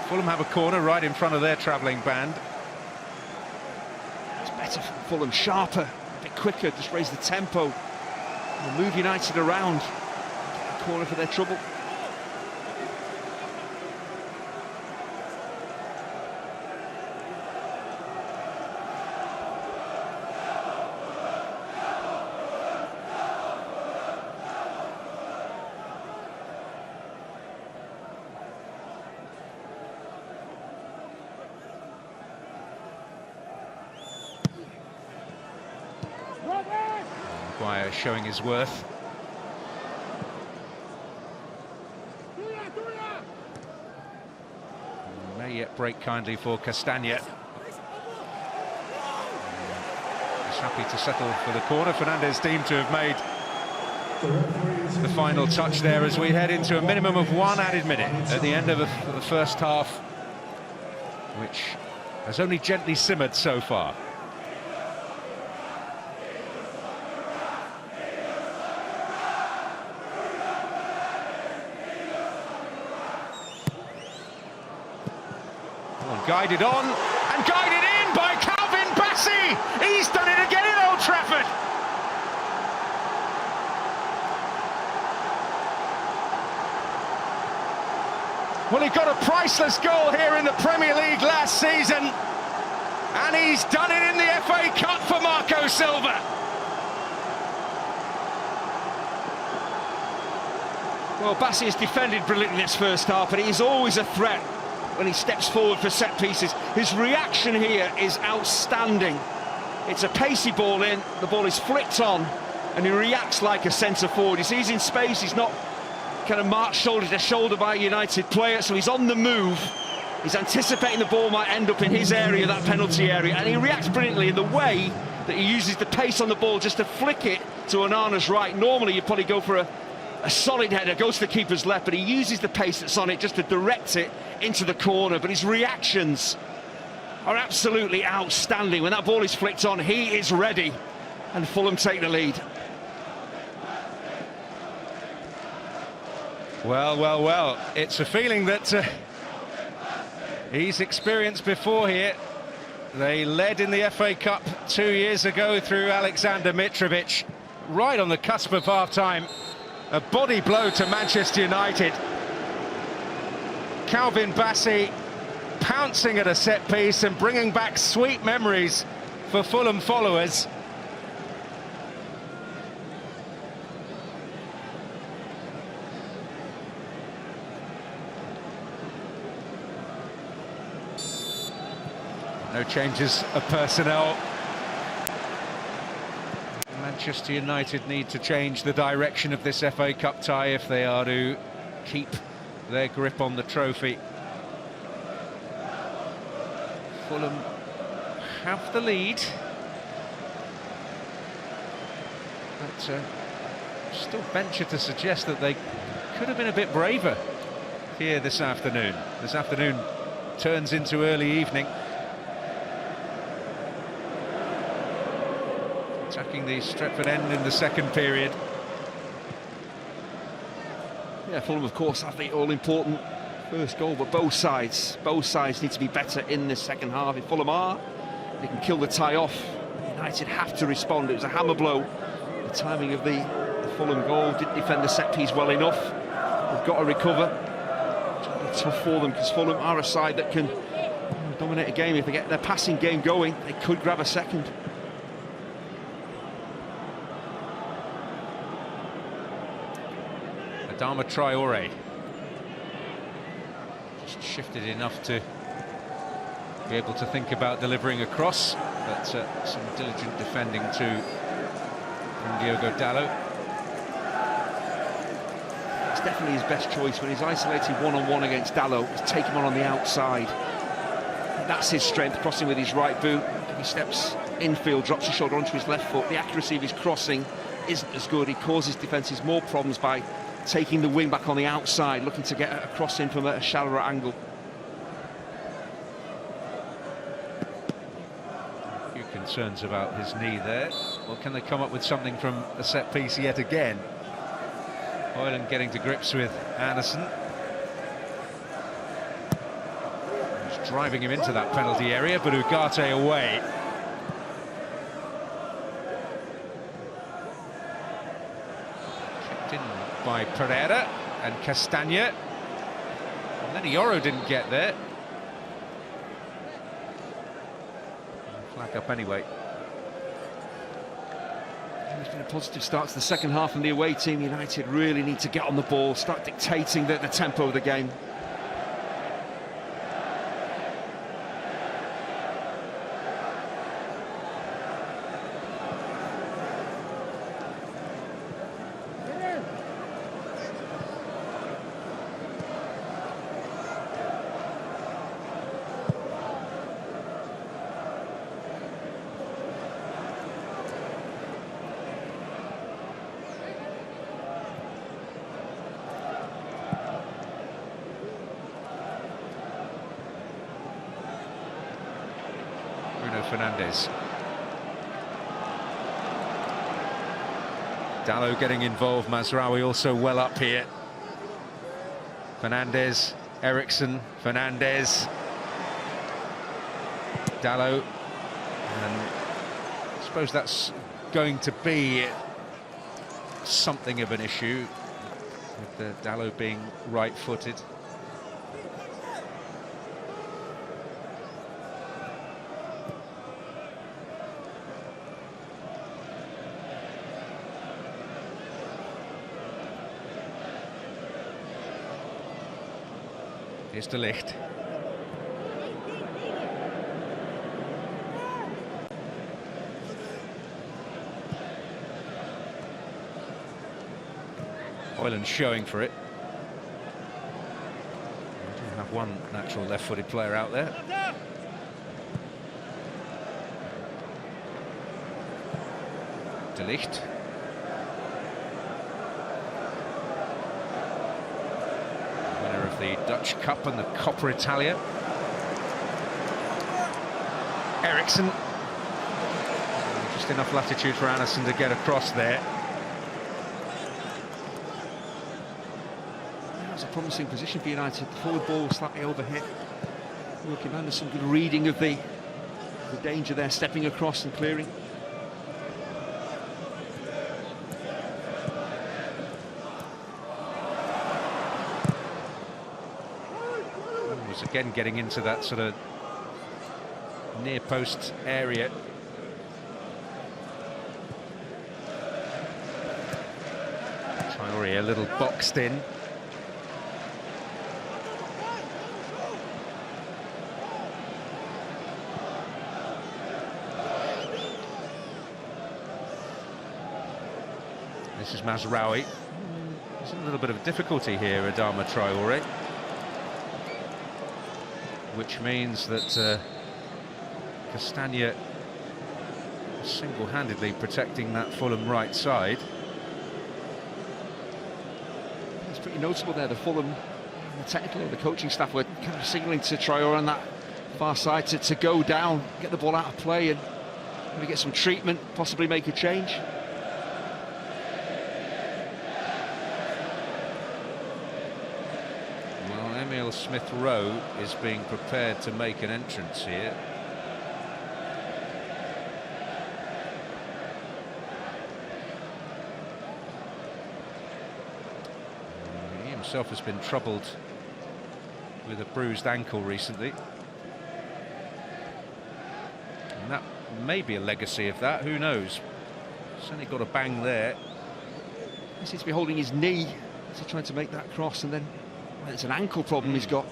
Fulham have a corner right in front of their travelling band. Better from Fulham, sharper, a bit quicker, just raise the tempo and move United around. Get a corner for their trouble. Maguire showing his worth. May yet break kindly for Castagna. He's happy to settle for the corner. Fernandes deemed to have made the final touch there as we head into a minimum of one added minute at the end of the first half, which has only gently simmered so far. Guided on and guided in by Calvin Bassey. He's done it again in Old Trafford. Well, he got a priceless goal here in the Premier League last season, and he's done it in the FA Cup for Marco Silva. Well, Bassey has defended brilliantly this first half, but he's always a threat when he steps forward for set pieces. His reaction here is outstanding. It's a pacey ball in, the ball is flicked on, and he reacts like a centre forward. He sees in space, he's not kind of marched shoulder to shoulder by a United player, so he's on the move. He's anticipating the ball might end up in his area, that penalty area, and he reacts brilliantly in the way that he uses the pace on the ball just to flick it to Onana's right. Normally you'd probably go for a solid header, goes to the keeper's left, but he uses the pace that's on it just to direct it into the corner. But his reactions are absolutely outstanding. When that ball is flicked on, he is ready, and Fulham take the lead. Well, it's a feeling that he's experienced before here. They led in the FA Cup 2 years ago through Alexander Mitrovic, right on the cusp of half-time. A body blow to Manchester United. Calvin Bassey pouncing at a set piece and bringing back sweet memories for Fulham followers. No changes of personnel. Manchester United need to change the direction of this FA Cup tie if they are to keep their grip on the trophy. Fulham have the lead, but still venture to suggest that they could have been a bit braver here this afternoon. This afternoon turns into early evening. Attacking the Stretford end in the second period. Yeah, Fulham, of course, have the all-important first goal, but both sides need to be better in the second half. If Fulham are, they can kill the tie off. United have to respond. It was a hammer blow. The timing of the Fulham goal, didn't defend the set piece well enough. They've got to recover. It's tough for them because Fulham are a side that can dominate a game. If they get their passing game going, they could grab a second. Adama Traore just shifted enough to be able to think about delivering a cross, but some diligent defending too from Diogo Dalot. It's definitely his best choice when he's isolated one-on-one against Dalot. He's taking him on the outside. That's his strength, crossing with his right boot. He steps infield, drops his shoulder onto his left foot. The accuracy of his crossing isn't as good. He causes defences more problems by taking the wing back on the outside, looking to get a cross in from a shallower angle. A few concerns about his knee there. Well, can they come up with something from a set piece yet again? Højlund getting to grips with Anderson. He's driving him into that penalty area, but Ugarte away. Kept in by Pereira and Castagna. And then Yoro didn't get there. Flag up anyway. It's been a positive start to the second half from the away team. United really need to get on the ball, start dictating the tempo of the game. Bruno Fernandes. Dalot getting involved, Mazraoui also well up here. Fernandes, Eriksson, Fernandes. Dalot, and I suppose that's going to be something of an issue with Dalot being right-footed. Here's De Ligt. Hoyland showing for it. We do have one natural left-footed player out there. De Ligt. Winner of the Dutch Cup and the Coppa Italia. Eriksson. Just enough latitude for Anderson to get across there. That's a promising position for United. The forward ball slightly overhit. Joachim Anderson, good reading of the danger there, stepping across and clearing. Was again getting into that sort of near post area. Traore a little boxed in. This is Mazraoui. There's a little bit of difficulty here, Adama Traore. Which means that Castagna is single-handedly protecting that Fulham right side. It's pretty noticeable there, the Fulham, the technical, the coaching staff were kind of signalling to Traore on that far side to go down, get the ball out of play and maybe get some treatment, possibly make a change. Emile Smith-Rowe is being prepared to make an entrance here. He himself has been troubled with a bruised ankle recently. And that may be a legacy of that, who knows? Certainly got a bang there. He seems to be holding his knee as he's trying to make that cross, and then well, it's an ankle problem he's got.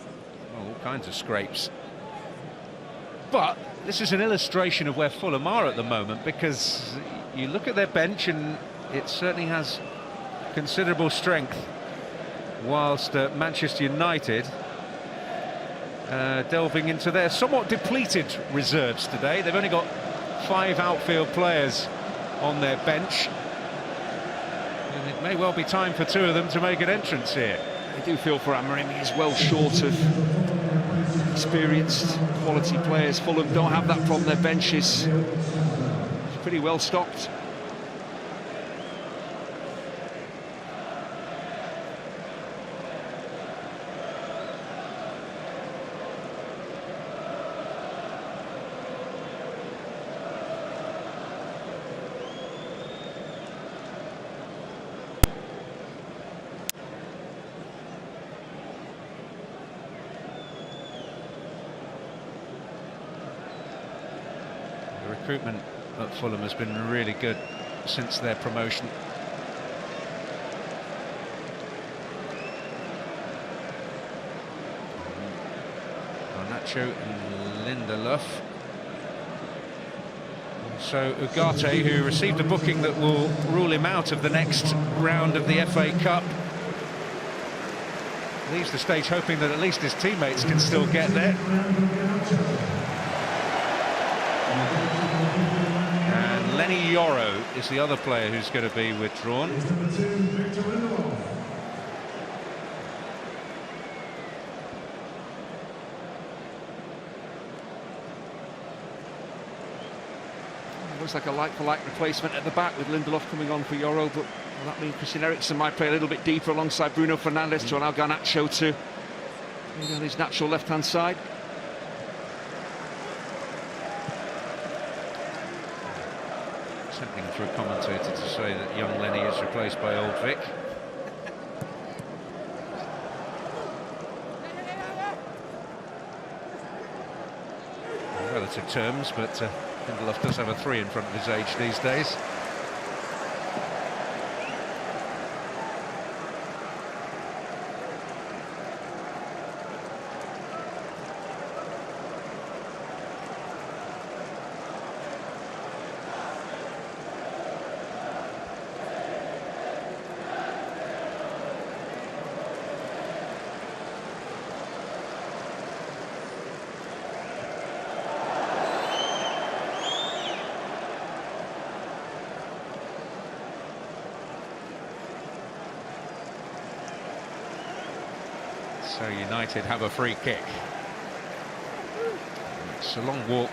All kinds of scrapes. But this is an illustration of where Fulham are at the moment, because you look at their bench and it certainly has considerable strength, whilst Manchester United delving into their somewhat depleted reserves today. They've only got 5 outfield players on their bench, and it may well be time for 2 of them to make an entrance here. I do feel for Amorim, he is well short of experienced quality players. Fulham don't have that problem, their bench is pretty well stocked. Recruitment at Fulham has been really good since their promotion. Garnacho and Lindelof. So Ugarte, who received a booking that will rule him out of the next round of the FA Cup, leaves the stage hoping that at least his teammates can still get there. And Lenny Yoro is the other player who's going to be withdrawn. Looks like a like-for-like replacement at the back with Lindelof coming on for Yoro, but will that mean Christian Eriksen might play a little bit deeper alongside Bruno Fernandes to allow Garnacho to be on his natural left-hand side? Tempting for a commentator to say that young Lenny is replaced by old Vic. In relative terms, but Lindelof does have a 3 in front of his age these days. So United have a free kick. It's a long walk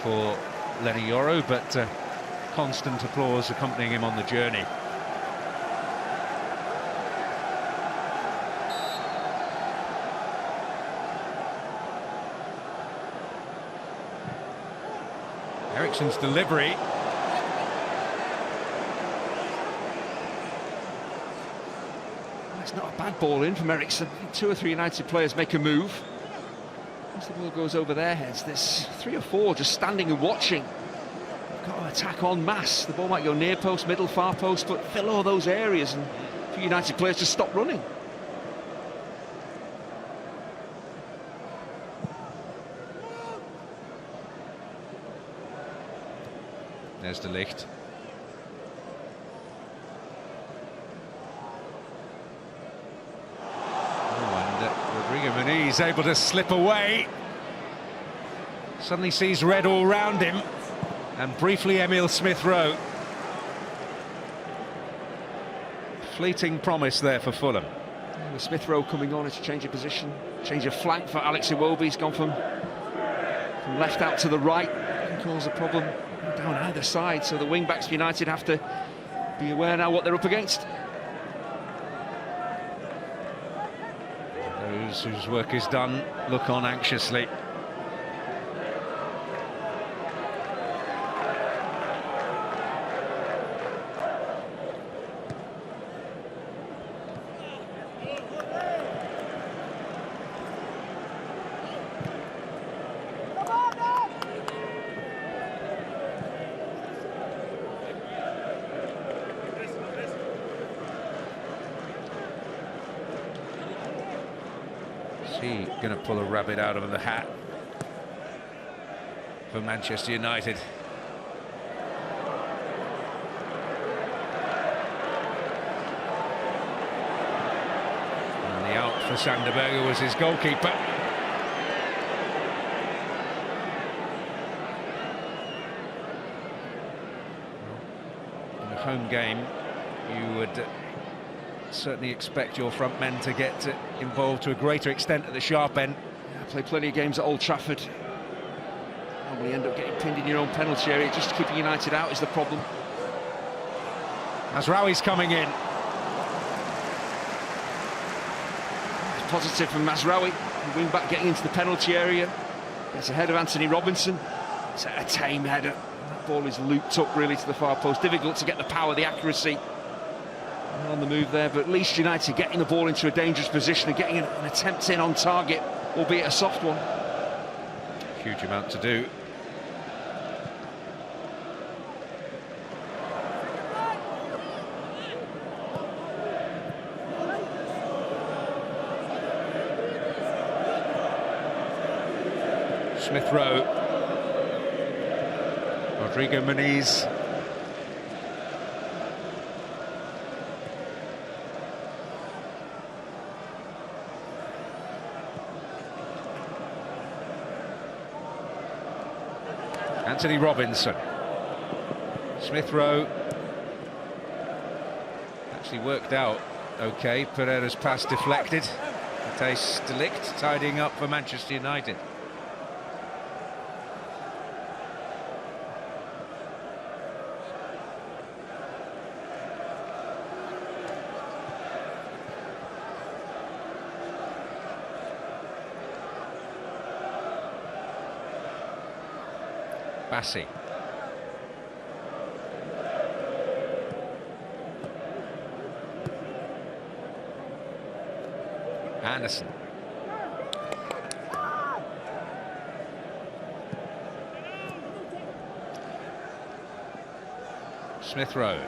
for Lenny Yoro, but constant applause accompanying him on the journey. Eriksen's delivery. It's not a bad ball in from Eriksen. 2 or 3 United players make a move. Once the ball goes over their heads, there's 3 or 4 just standing and watching. They've got to attack en masse. The ball might go near post, middle, far post, but fill all those areas, and a few United players just stop running. There's De Ligt. He's able to slip away. Suddenly sees red all round him, and briefly Emile Smith-Rowe. Fleeting promise there for Fulham. With Smith-Rowe coming on, it's a change of position, change of flank for Alex Iwobi. He's gone from left out to the right, can cause a problem down either side. So the wing-backs for United have to be aware now what they're up against. Those whose work is done look on anxiously. He going to pull a rabbit out of the hat for Manchester United. And the out for Sanderberger was his goalkeeper. In a home game, you would certainly expect your front men to get involved to a greater extent at the sharp end. Yeah, play plenty of games at Old Trafford. Normally end up getting pinned in your own penalty area. Just keeping United out is the problem. Mazraoui's coming in. It's positive from Mazraoui. The wing back getting into the penalty area. Gets ahead of Anthony Robinson. It's a tame header. That ball is looped up really to the far post. Difficult to get the power, the accuracy on the move there, but at least United getting the ball into a dangerous position and getting an attempt in on target, albeit a soft one. Huge amount to do. Smith-Rowe. Rodrigo Muniz. Anthony Robinson. Smith-Rowe actually worked out okay. Pereira's pass deflected. Matthijs de Ligt tidying up for Manchester United. Bassi. Anderson. Smith Rowe.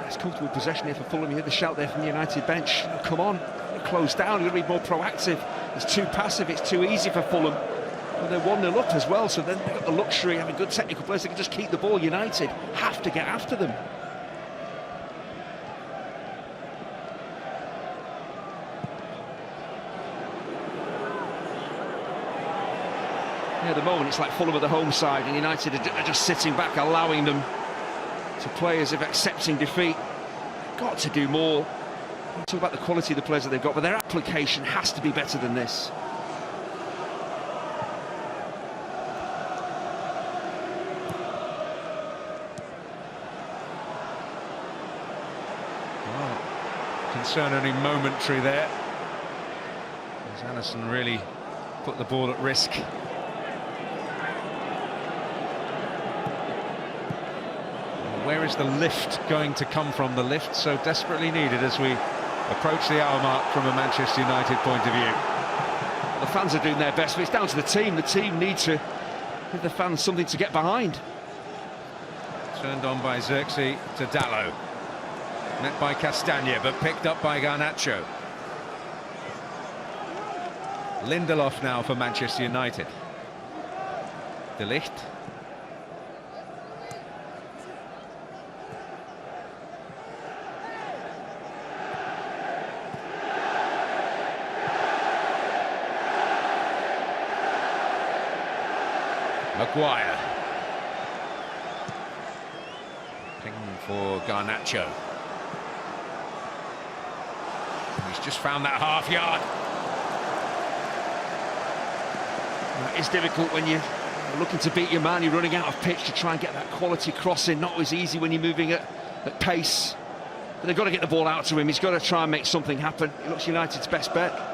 It's comfortable possession here for Fulham. You hear the shout there from the United bench. Oh, come on, close down, you've got to be more proactive. It's too passive, it's too easy for Fulham. Well, they're 1-0 up as well, so then they've got the luxury, having good technical players, they can just keep the ball. United have to get after them. Yeah, at the moment it's like Fulham at the home side and United are just sitting back, allowing them to play as if accepting defeat. They've got to do more. We talk about the quality of the players that they've got, but their application has to be better than this. Well, concern only momentary there, as Anderson really put the ball at risk. Where is the lift going to come from? The lift so desperately needed as we approach the hour mark from a Manchester United point of view. The fans are doing their best, but it's down to the team. The team need to give the fans something to get behind. Turned on by Xerxes to Dalot. Met by Castagna, but picked up by Garnacho. Lindelof now for Manchester United. De Ligt. Maguire. Ping for Garnacho. He's just found that half yard. It's difficult when you're looking to beat your man, you're running out of pitch to try and get that quality cross in. Not always easy when you're moving at pace. But they've got to get the ball out to him. He's got to try and make something happen. It looks United's best bet.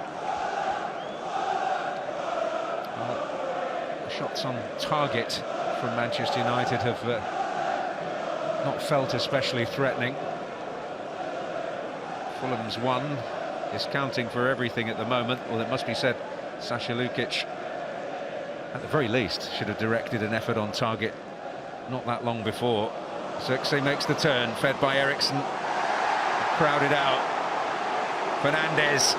Shots on target from Manchester United have not felt especially threatening. Fulham's one is counting for everything at the moment. Well, it must be said, Sasha Lukic, at the very least, should have directed an effort on target not that long before. Xerxes makes the turn, fed by Eriksson, crowded out. Fernandes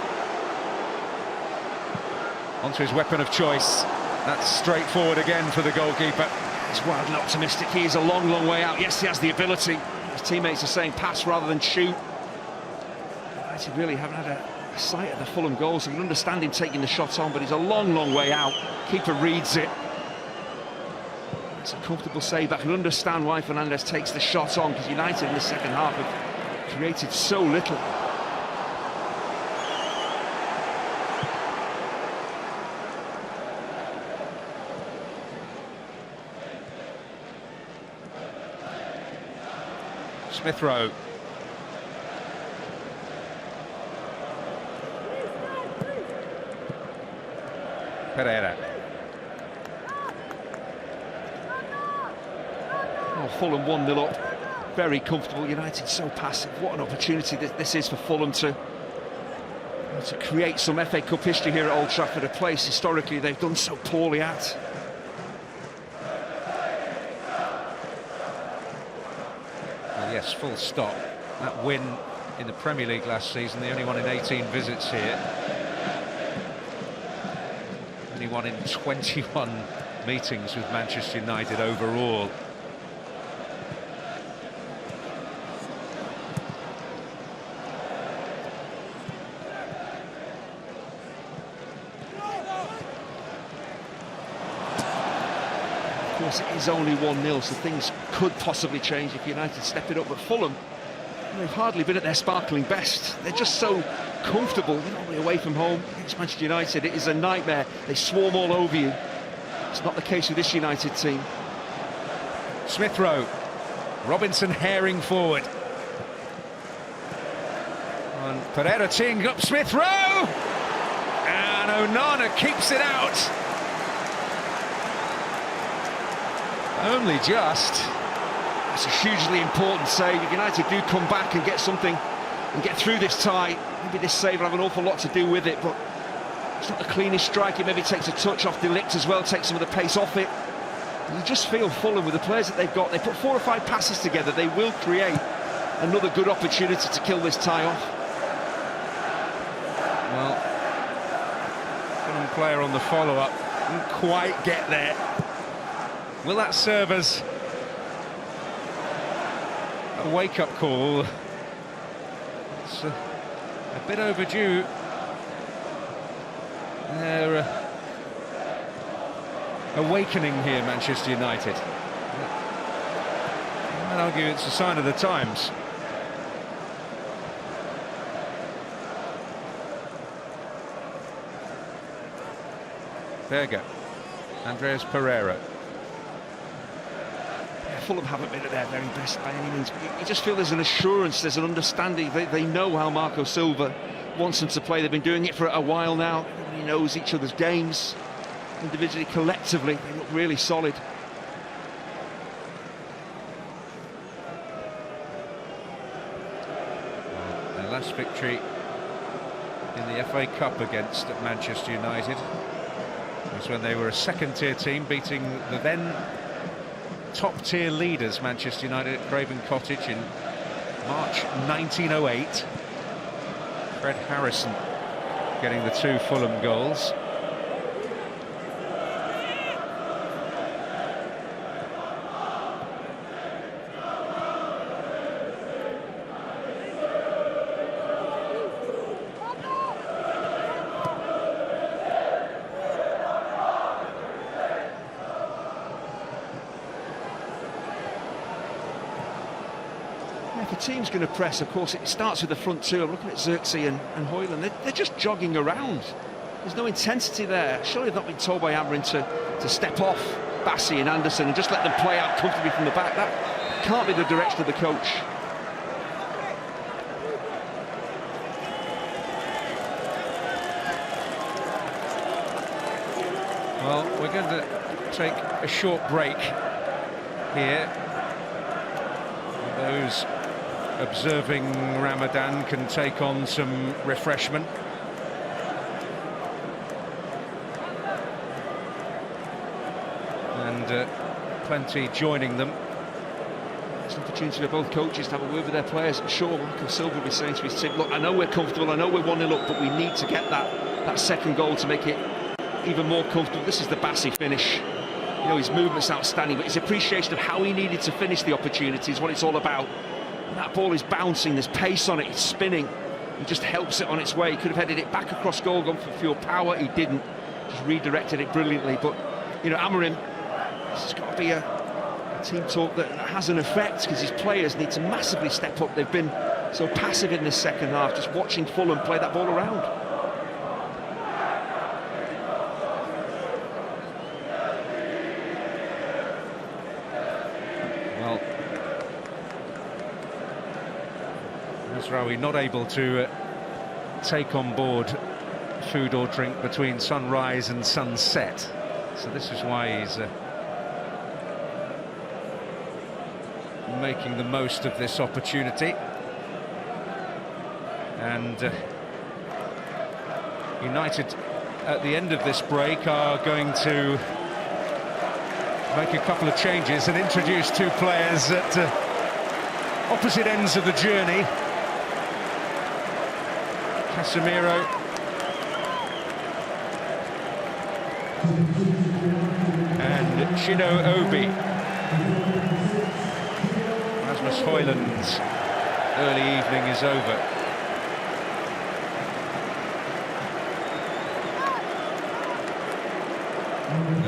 onto his weapon of choice. That's straightforward again for the goalkeeper. He's wildly optimistic. He is a long, long way out. Yes, he has the ability. His teammates are saying pass rather than shoot. United really haven't had a sight of the Fulham goals. I can understand him taking the shot on, but he's a long, long way out. Keeper reads it. It's a comfortable save. I can understand why Fernandes takes the shot on, because United in the second half have created so little. Smith Rowe. Pereira. Oh, Fulham 1-0 up. Very comfortable. United so passive. What an opportunity this is for Fulham to create some FA Cup history here at Old Trafford, a place historically they've done so poorly at. Yes, full stop. That win in the Premier League last season, the only one in 18 visits here. Only one in 21 meetings with Manchester United overall. Of course, it is only 1-0, so things could possibly change if United step it up. But Fulham, they've hardly been at their sparkling best. They're just so comfortable. They're normally away from home against Manchester United. It is a nightmare. They swarm all over you. It's not the case with this United team. Smith Rowe. Robinson herring forward. And Pereira teeing up Smith Rowe! And Onana keeps it out. Only just. That's a hugely important save. If United do come back and get something and get through this tie, maybe this save will have an awful lot to do with it, but it's not the cleanest strike. It maybe takes a touch off Delict as well, takes some of the pace off it. And you just feel Fulham, with the players that they've got, they put 4 or 5 passes together, they will create another good opportunity to kill this tie off. Well, Fulham player on the follow-up didn't quite get there. Will that serve as a wake-up call? It's a bit overdue. They're awakening here, Manchester United. I might argue it's a sign of the times. Berger, Andreas Pereira. Fulham haven't been at their very best by any means. You just feel there's an assurance, there's an understanding. They know how Marco Silva wants them to play. They've been doing it for a while now. Everybody knows each other's games. Individually, collectively, they look really solid. Well, their last victory in the FA Cup against Manchester United was when they were a second-tier team, beating the then top-tier leaders, Manchester United, at Craven Cottage in March 1908. Fred Harrison getting the 2 Fulham goals. If a team's going to press, of course, it starts with the front 2. I'm looking at Xerxes and Højlund. They're just jogging around. There's no intensity there. Surely they've not been told by Amorim to step off Bassey and Anderson and just let them play out comfortably from the back. That can't be the direction of the coach. Well, we're going to take a short break here. Those observing Ramadan can take on some refreshment. And plenty joining them. It's an opportunity for both coaches to have a word with their players. I'm sure Marco Silva will be saying to his team, look, I know we're comfortable, I know we're 1-0 up, but we need to get that second goal to make it even more comfortable. This is the Bassey finish. You know, his movement's outstanding, but his appreciation of how he needed to finish the opportunity is what it's all about. And that ball is bouncing, there's pace on it, it's spinning. He just helps it on its way. He could have headed it back across goal, gone for pure power. He didn't. Just redirected it brilliantly. But, you know, Amorim, this has got to be a team talk that has an effect, because his players need to massively step up. They've been so passive in this second half, just watching Fulham play that ball around. Mazraoui not able to take on board food or drink between sunrise and sunset, so this is why he's making the most of this opportunity. And United at the end of this break are going to make a couple of changes and introduce 2 players at opposite ends of the journey. Casemiro and Chino Obi. Rasmus Højlund's early evening is over.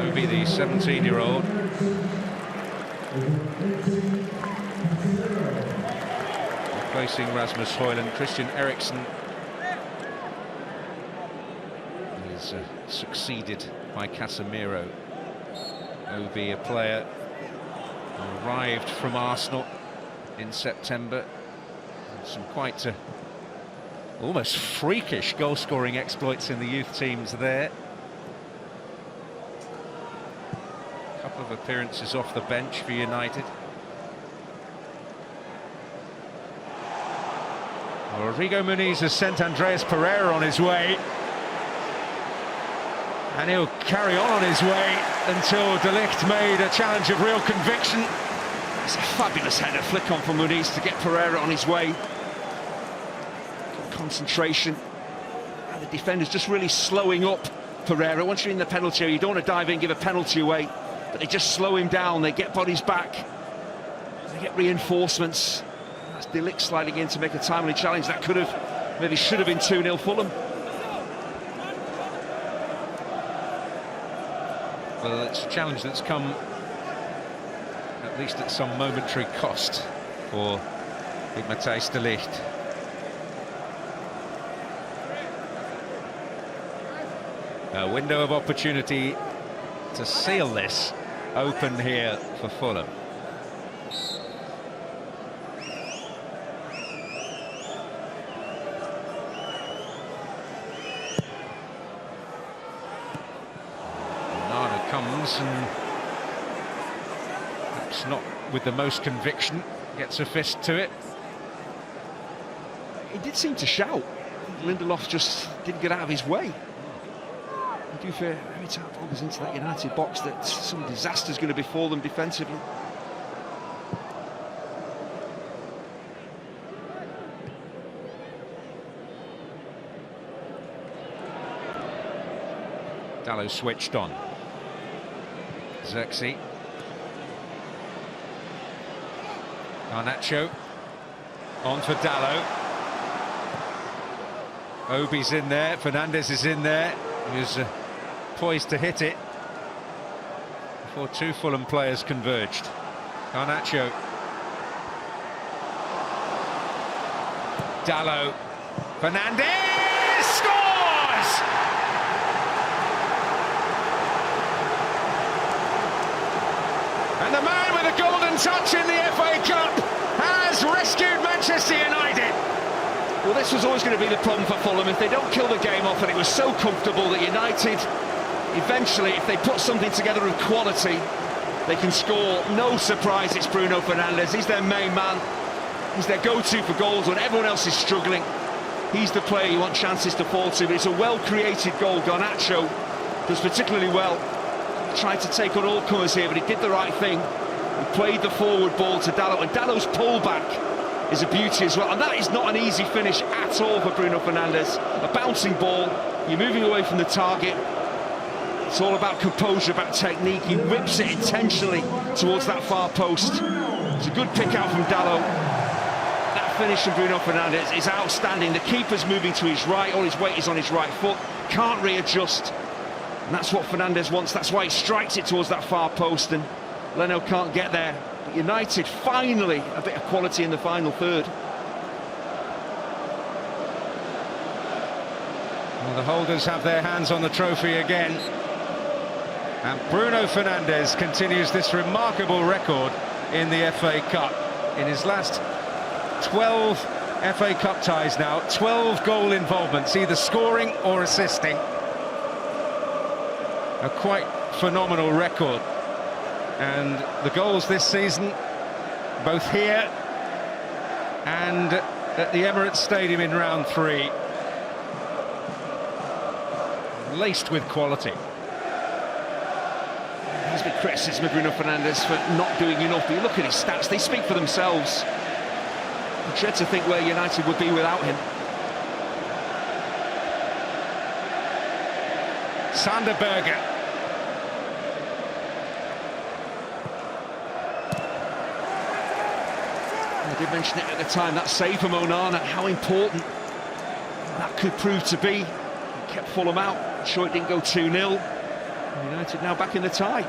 Obi, the 17-year-old. Replacing Rasmus Højlund, Christian Eriksen is succeeded by Casemiro. Obi, a player who arrived from Arsenal in September. Some quite almost freakish goal-scoring exploits in the youth teams there. A couple of appearances off the bench for United. Well, Rodrigo Muniz has sent Andreas Pereira on his way. And he'll carry on his way until De Ligt made a challenge of real conviction. It's a fabulous header flick on for Muniz to get Pereira on his way. Good concentration. And the defender's just really slowing up Pereira. Once you're in the penalty area, you don't want to dive in and give a penalty away. But they just slow him down, they get bodies back. They get reinforcements. That's De Ligt sliding in to make a timely challenge. That could have, maybe should have been 2-0 Fulham. Well, it's a challenge that's come at least at some momentary cost for Matthijs de Ligt. A window of opportunity to seal this open here for Fulham. Comes and perhaps not with the most conviction, gets a fist to it. He did seem to shout. Lindelof just didn't get out of his way. I do fear every time ball goes into that United box that some disaster is going to befall them defensively. Dalot switched on. Xerxes. Garnacho on for Dalot. Obi's in there, Fernandes is in there. He was poised to hit it before two Fulham players converged. Garnacho. Dalot. Fernandes scores! And the man with a golden touch in the FA Cup has rescued Manchester United. Well, this was always going to be the problem for Fulham. If they don't kill the game off, and it was so comfortable that United, eventually, if they put something together of quality, they can score. No surprise, it's Bruno Fernandes. He's their main man. He's their go-to for goals when everyone else is struggling. He's the player you want chances to fall to, but it's a well-created goal. Garnacho does particularly well. Tried to take on all comers here, but he did the right thing. He played the forward ball to Dalot, and Dalot's pullback is a beauty as well. And that is not an easy finish at all for Bruno Fernandes. A bouncing ball, you're moving away from the target. It's all about composure, about technique. He whips it intentionally towards that far post. It's a good pick out from Dalot. That finish from Bruno Fernandes is outstanding. The keeper's moving to his right, all his weight is on his right foot, can't readjust. And that's what Fernandes wants. That's why he strikes it towards that far post, and Leno can't get there. But United finally a bit of quality in the final third. Well, the holders have their hands on the trophy again, and Bruno Fernandes continues this remarkable record in the FA Cup. In his last 12 FA Cup ties now, 12 goal involvements, either scoring or assisting. A quite phenomenal record, and the goals this season, both here and at the Emirates Stadium in round 3, laced with quality. There's been criticism of Bruno Fernandes for not doing enough, but you look at his stats, they speak for themselves. I dread to think where United would be without him. Sander Berge. I did mention it at the time, that save from Onana, how important that could prove to be. He kept Fulham out, I'm sure it didn't go 2-0. United now back in the tie.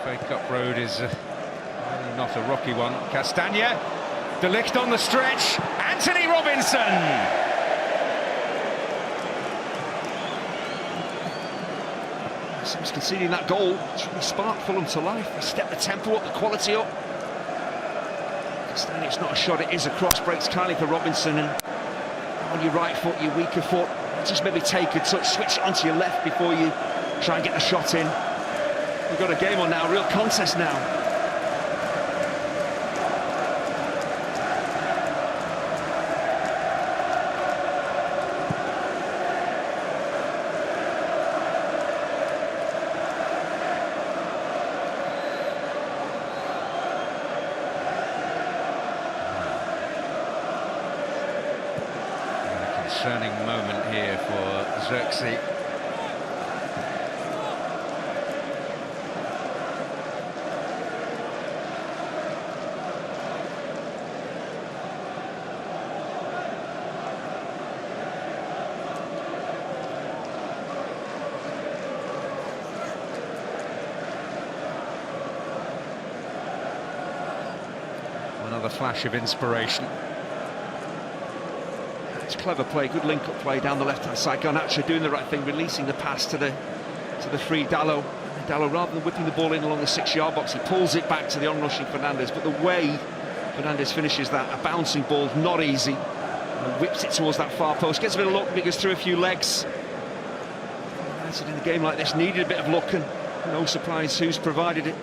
FA Cup road is not a rocky one. Castagna, De Ligt on the stretch, Anthony Robinson! Since conceding that goal, it's really sparked Fulham to life. They stepped the tempo up, the quality up. It's not a shot, it is a cross, breaks kindly for Robinson, and on your right foot, your weaker foot, just maybe take a touch, switch it onto your left before you try and get the shot in. We've got a game on now, a real contest now. Concerning moment here for Xerxes. Another flash of inspiration. It's clever play, good link-up play down the left-hand side. Garnacho doing the right thing, releasing the pass to the free Dallo. Dallo, rather than whipping the ball in along the 6-yard box, he pulls it back to the on-rushing Fernandes. But the way Fernandes finishes that, a bouncing ball, not easy, and whips it towards that far post. Gets a bit of luck, because through a few legs. United in a game like this needed a bit of luck, and no surprise who's provided it.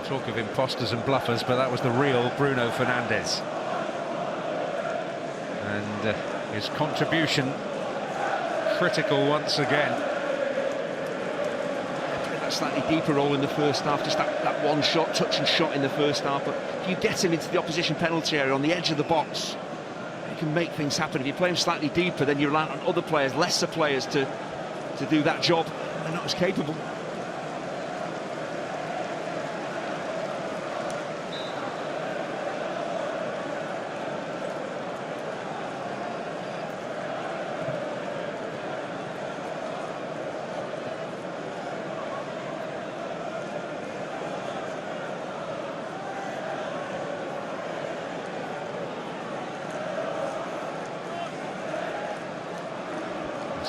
Talk of imposters and bluffers, but that was the real Bruno Fernandes. And his contribution critical once again. That slightly deeper role in the first half, just that one shot, touch and shot in the first half. But if you get him into the opposition penalty area on the edge of the box, you can make things happen. If you play him slightly deeper, then you're reliant on other players, lesser players, to do that job. They're not as capable.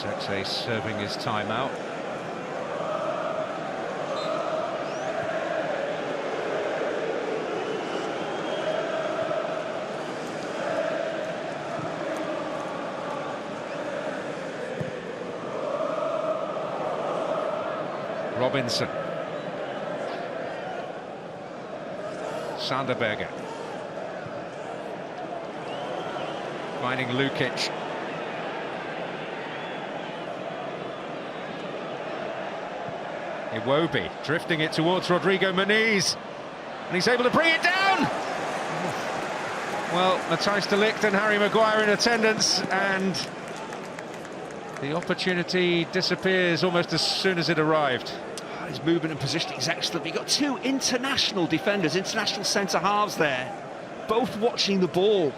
Xerxes serving his time out. Robinson. Sanderberger. Finding Lukic. Iwobi drifting it towards Rodrigo Muniz, and he's able to bring it down. Well, Matthijs de Ligt and Harry Maguire in attendance, and the opportunity disappears almost as soon as it arrived. His movement and positioning is excellent. You've got two international defenders, international centre-halves there, both watching the ball.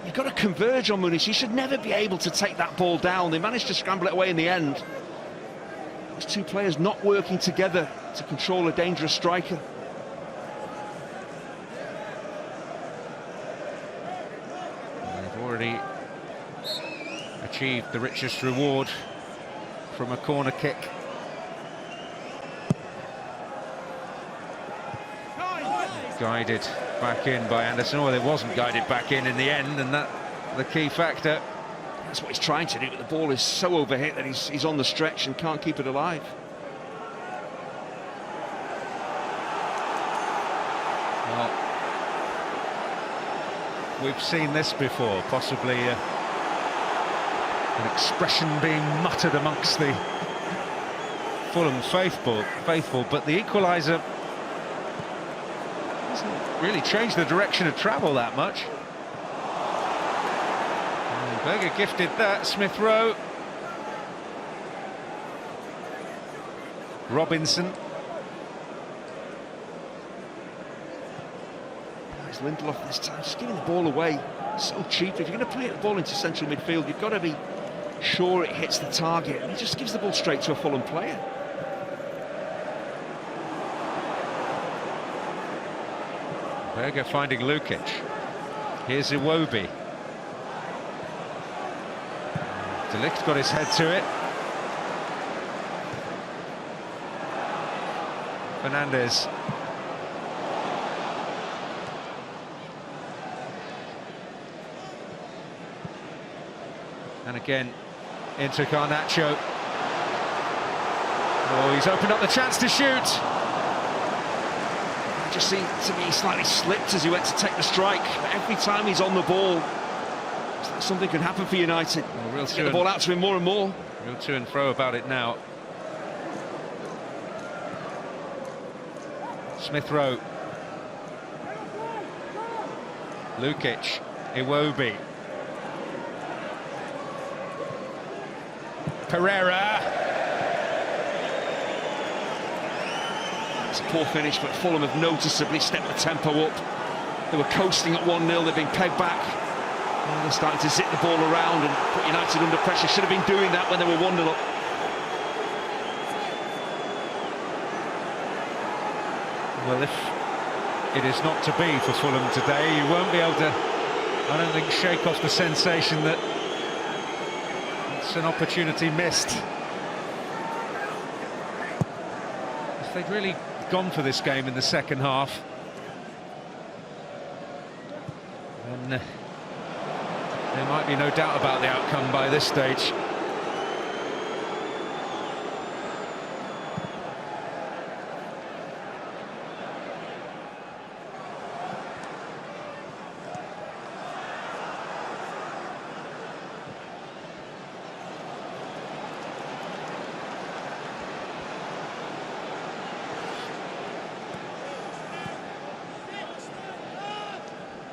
You've got to converge on Muniz. You should never be able to take that ball down. They managed to scramble it away in the end. Those two players not working together to control a dangerous striker. They've already achieved the richest reward from a corner kick. Guided back in by Anderson. Well, it wasn't guided back in the end, and that the key factor. That's what he's trying to do, but the ball is so overhit that he's on the stretch and can't keep it alive. Well, we've seen this before, possibly an expression being muttered amongst the Fulham faithful, but the equalizer doesn't really change the direction of travel that much. Berger gifted that. Smith Rowe. Robinson. It's Lindelof this time, just giving the ball away so cheap. If you're going to play the ball into central midfield, you've got to be sure it hits the target, and he just gives the ball straight to a Fulham player. Berger finding Lukic. Here's Iwobi. De Ligt got his head to it. Fernandes. And again, into Garnacho. Oh, he's opened up the chance to shoot. It just seemed to me he slightly slipped as he went to take the strike. But every time he's on the ball, it's like something can happen for United. Well, real get the ball out to him more and more. Real to and fro about it now. Smith Rowe. Lukic. Iwobi. Pereira. It's a poor finish, but Fulham have noticeably stepped the tempo up. They were coasting at 1-0, they've been pegged back. Now they're starting to zip the ball around and put United under pressure. Should have been doing that when they were 1-0 up. Well, if it is not to be for Fulham today, you won't be able to, I don't think, shake off the sensation that it's an opportunity missed. If they'd really gone for this game in the second half, then there might be no doubt about the outcome by this stage.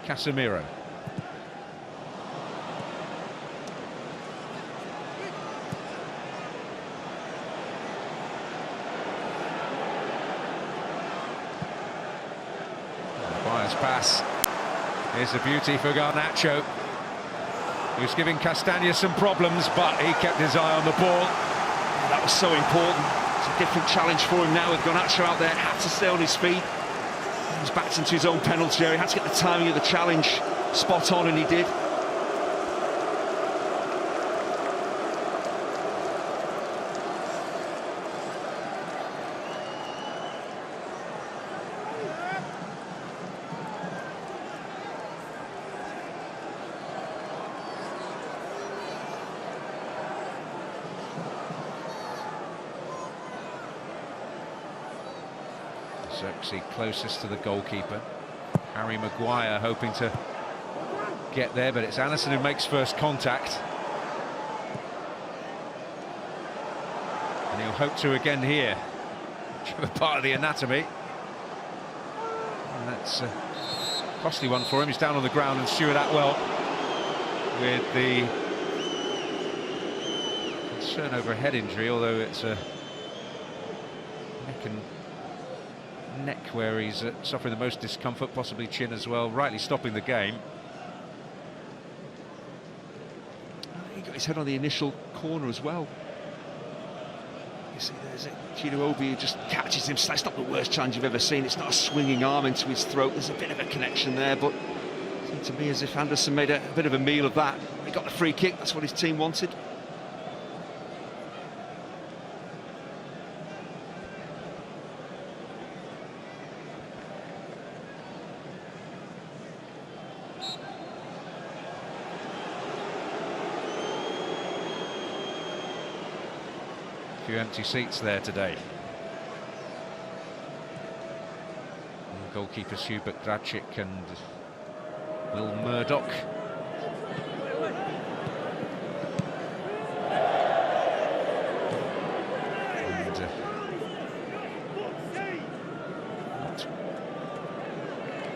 Casemiro. Bias pass. Here's a beauty for Garnacho, who's giving Castagna some problems, but he kept his eye on the ball. That was so important. It's a different challenge for him now with Garnacho out there. Had to stay on his feet. He's backed into his own penalty area. He had to get the timing of the challenge spot on, and he did. Xerxes closest to the goalkeeper. Harry Maguire hoping to get there, but it's Anderson who makes first contact. And he'll hope to again here. Part of the anatomy. And that's a costly one for him. He's down on the ground, and Stuart Atwell with the concern over a head injury, although it's a neck where he's suffering the most discomfort, possibly chin as well, rightly stopping the game. He got his head on the initial corner as well. You see, there's it. Obi who just catches him. That's not the worst challenge you've ever seen. It's not a swinging arm into his throat. There's a bit of a connection there, but it seemed to me as if Anderson made a bit of a meal of that. He got the free kick. That's what his team wanted. A few empty seats there today. And goalkeepers Hubert Dragic and Will Murdoch. And not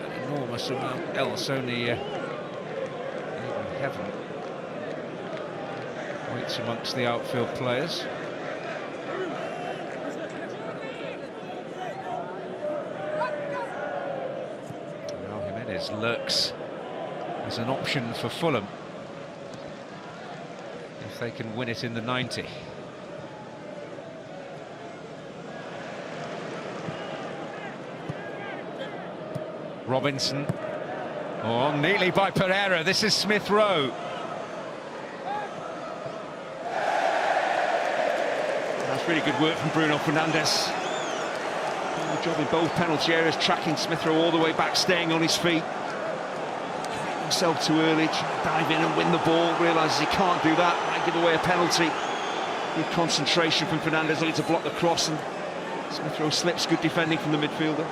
an enormous amount else, only even heaven waits amongst the outfield players. Lurks as an option for Fulham if they can win it in the 90. Robinson. Oh, neatly by Pereira. This is Smith Rowe. That's really good work from Bruno Fernandes. Good job in both penalty areas, tracking Smith Rowe all the way back, staying on his feet. Himself too early, dive in and win the ball, realises he can't do that. might give away a penalty. Good concentration from Fernandes, looking to block the cross, and Smith Rowe slips. Good defending from the midfielder.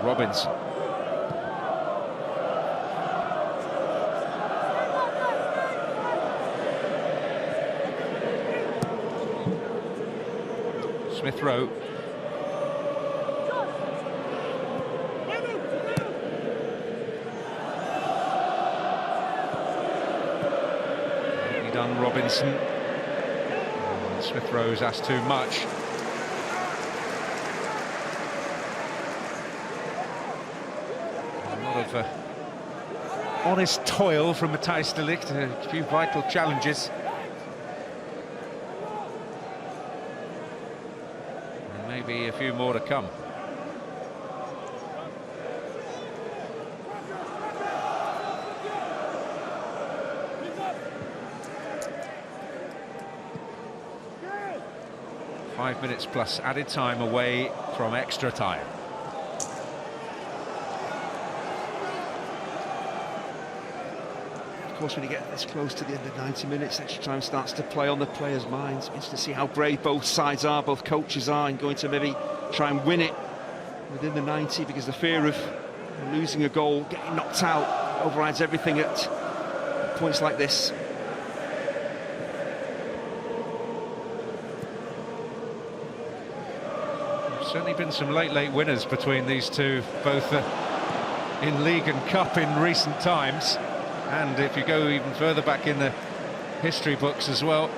Robbins. Smith Rowe. Done Robinson. Smith Rowe's asked too much. Of honest toil from Matthijs de Ligt, a few vital challenges. And maybe a few more to come. Five minutes plus added time away from extra time. Of course, when you get this close to the end of 90 minutes, extra time starts to play on the players' minds. It's to see how brave both sides are, both coaches are, in going to maybe try and win it within the 90, because the fear of losing a goal, getting knocked out, overrides everything at points like this. There's certainly been some late winners between these two, both in League and Cup in recent times. And if you go even further back in the history books as well.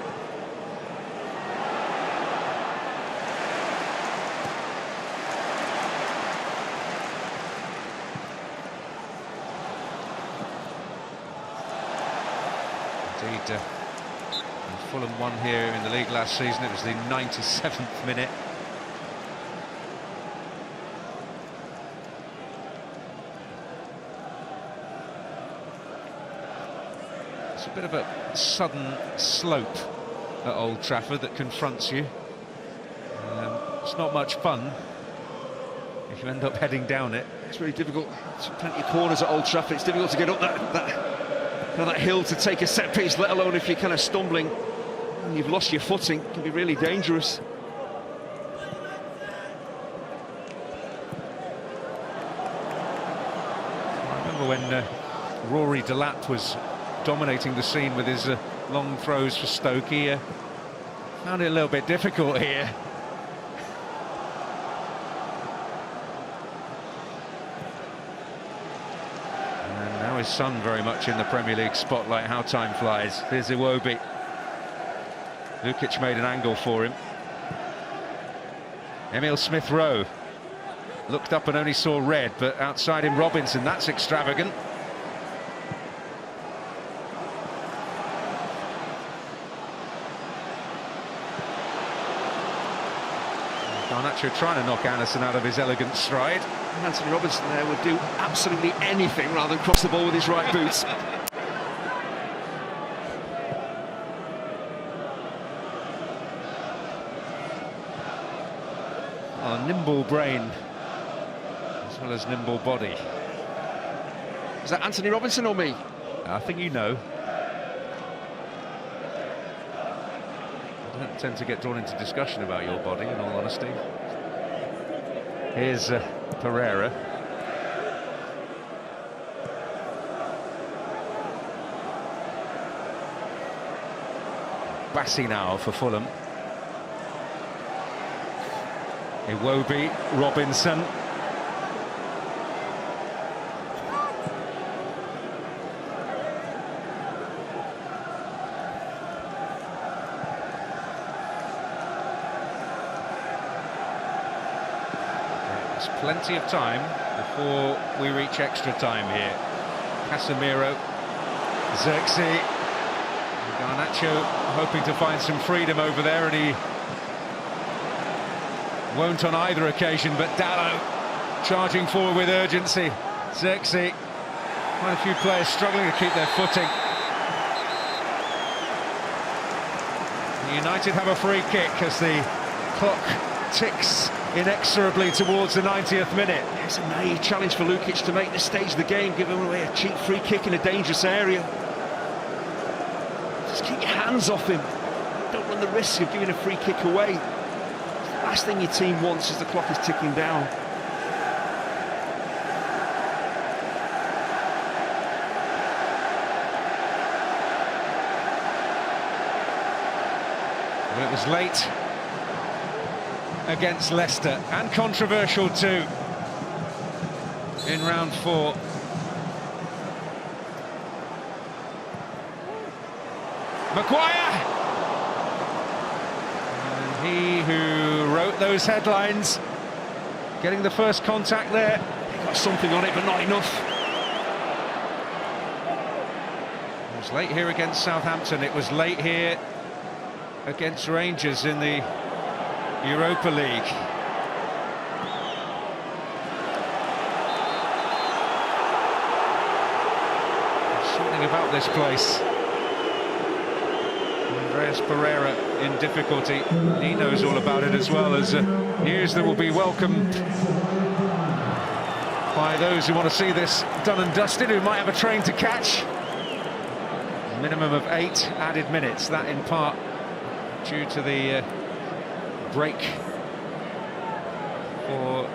Indeed, Fulham won here in the league last season. It was the 97th minute. It's a bit of a sudden slope at Old Trafford that confronts you. It's not much fun if you end up heading down it. It's really difficult. There's plenty of corners at Old Trafford. It's difficult to get up that hill to take a set piece, let alone if you're kind of stumbling and you've lost your footing. It can be really dangerous. I remember when Rory Delap was dominating the scene with his long throws for Stoke. He found it a little bit difficult here. And now his son very much in the Premier League spotlight. How time flies. Here's Iwobi. Lukic made an angle for him. Emile Smith Rowe looked up and only saw red, but outside him Robinson. That's extravagant. Garnacho trying to knock Anderson out of his elegant stride. Anthony Robinson there would do absolutely anything rather than cross the ball with his right boots. A nimble brain as well as nimble body. Is that Anthony Robinson or me? I think you know. I don't tend to get drawn into discussion about your body, in all honesty. Here's Pereira. Bassi now for Fulham. Iwobi, Robinson. There's plenty of time before we reach extra time here. Casemiro Xerxes. Garnacho hoping to find some freedom over there, and he won't on either occasion, but Dalot charging forward with urgency. Xerxes, quite a few players struggling to keep their footing. United have a free kick as the clock ticks inexorably towards the 90th minute. It's a naive challenge for Lukic to make this stage of the game, giving away a cheap free kick in a dangerous area. Just keep your hands off him. Don't run the risk of giving a free kick away. The last thing your team wants as the clock is ticking down. Well, it was late against Leicester, and controversial too in round 4. Maguire! And he who wrote those headlines, getting the first contact there. They got something on it, but not enough. It was late here against Southampton, it was late here against Rangers in the Europa League. There's something about this place. Andreas Pereira in difficulty. He knows all about it as well, as news that will be welcomed by those who want to see this done and dusted, who might have a train to catch. A minimum of 8 added minutes, that in part due to the break for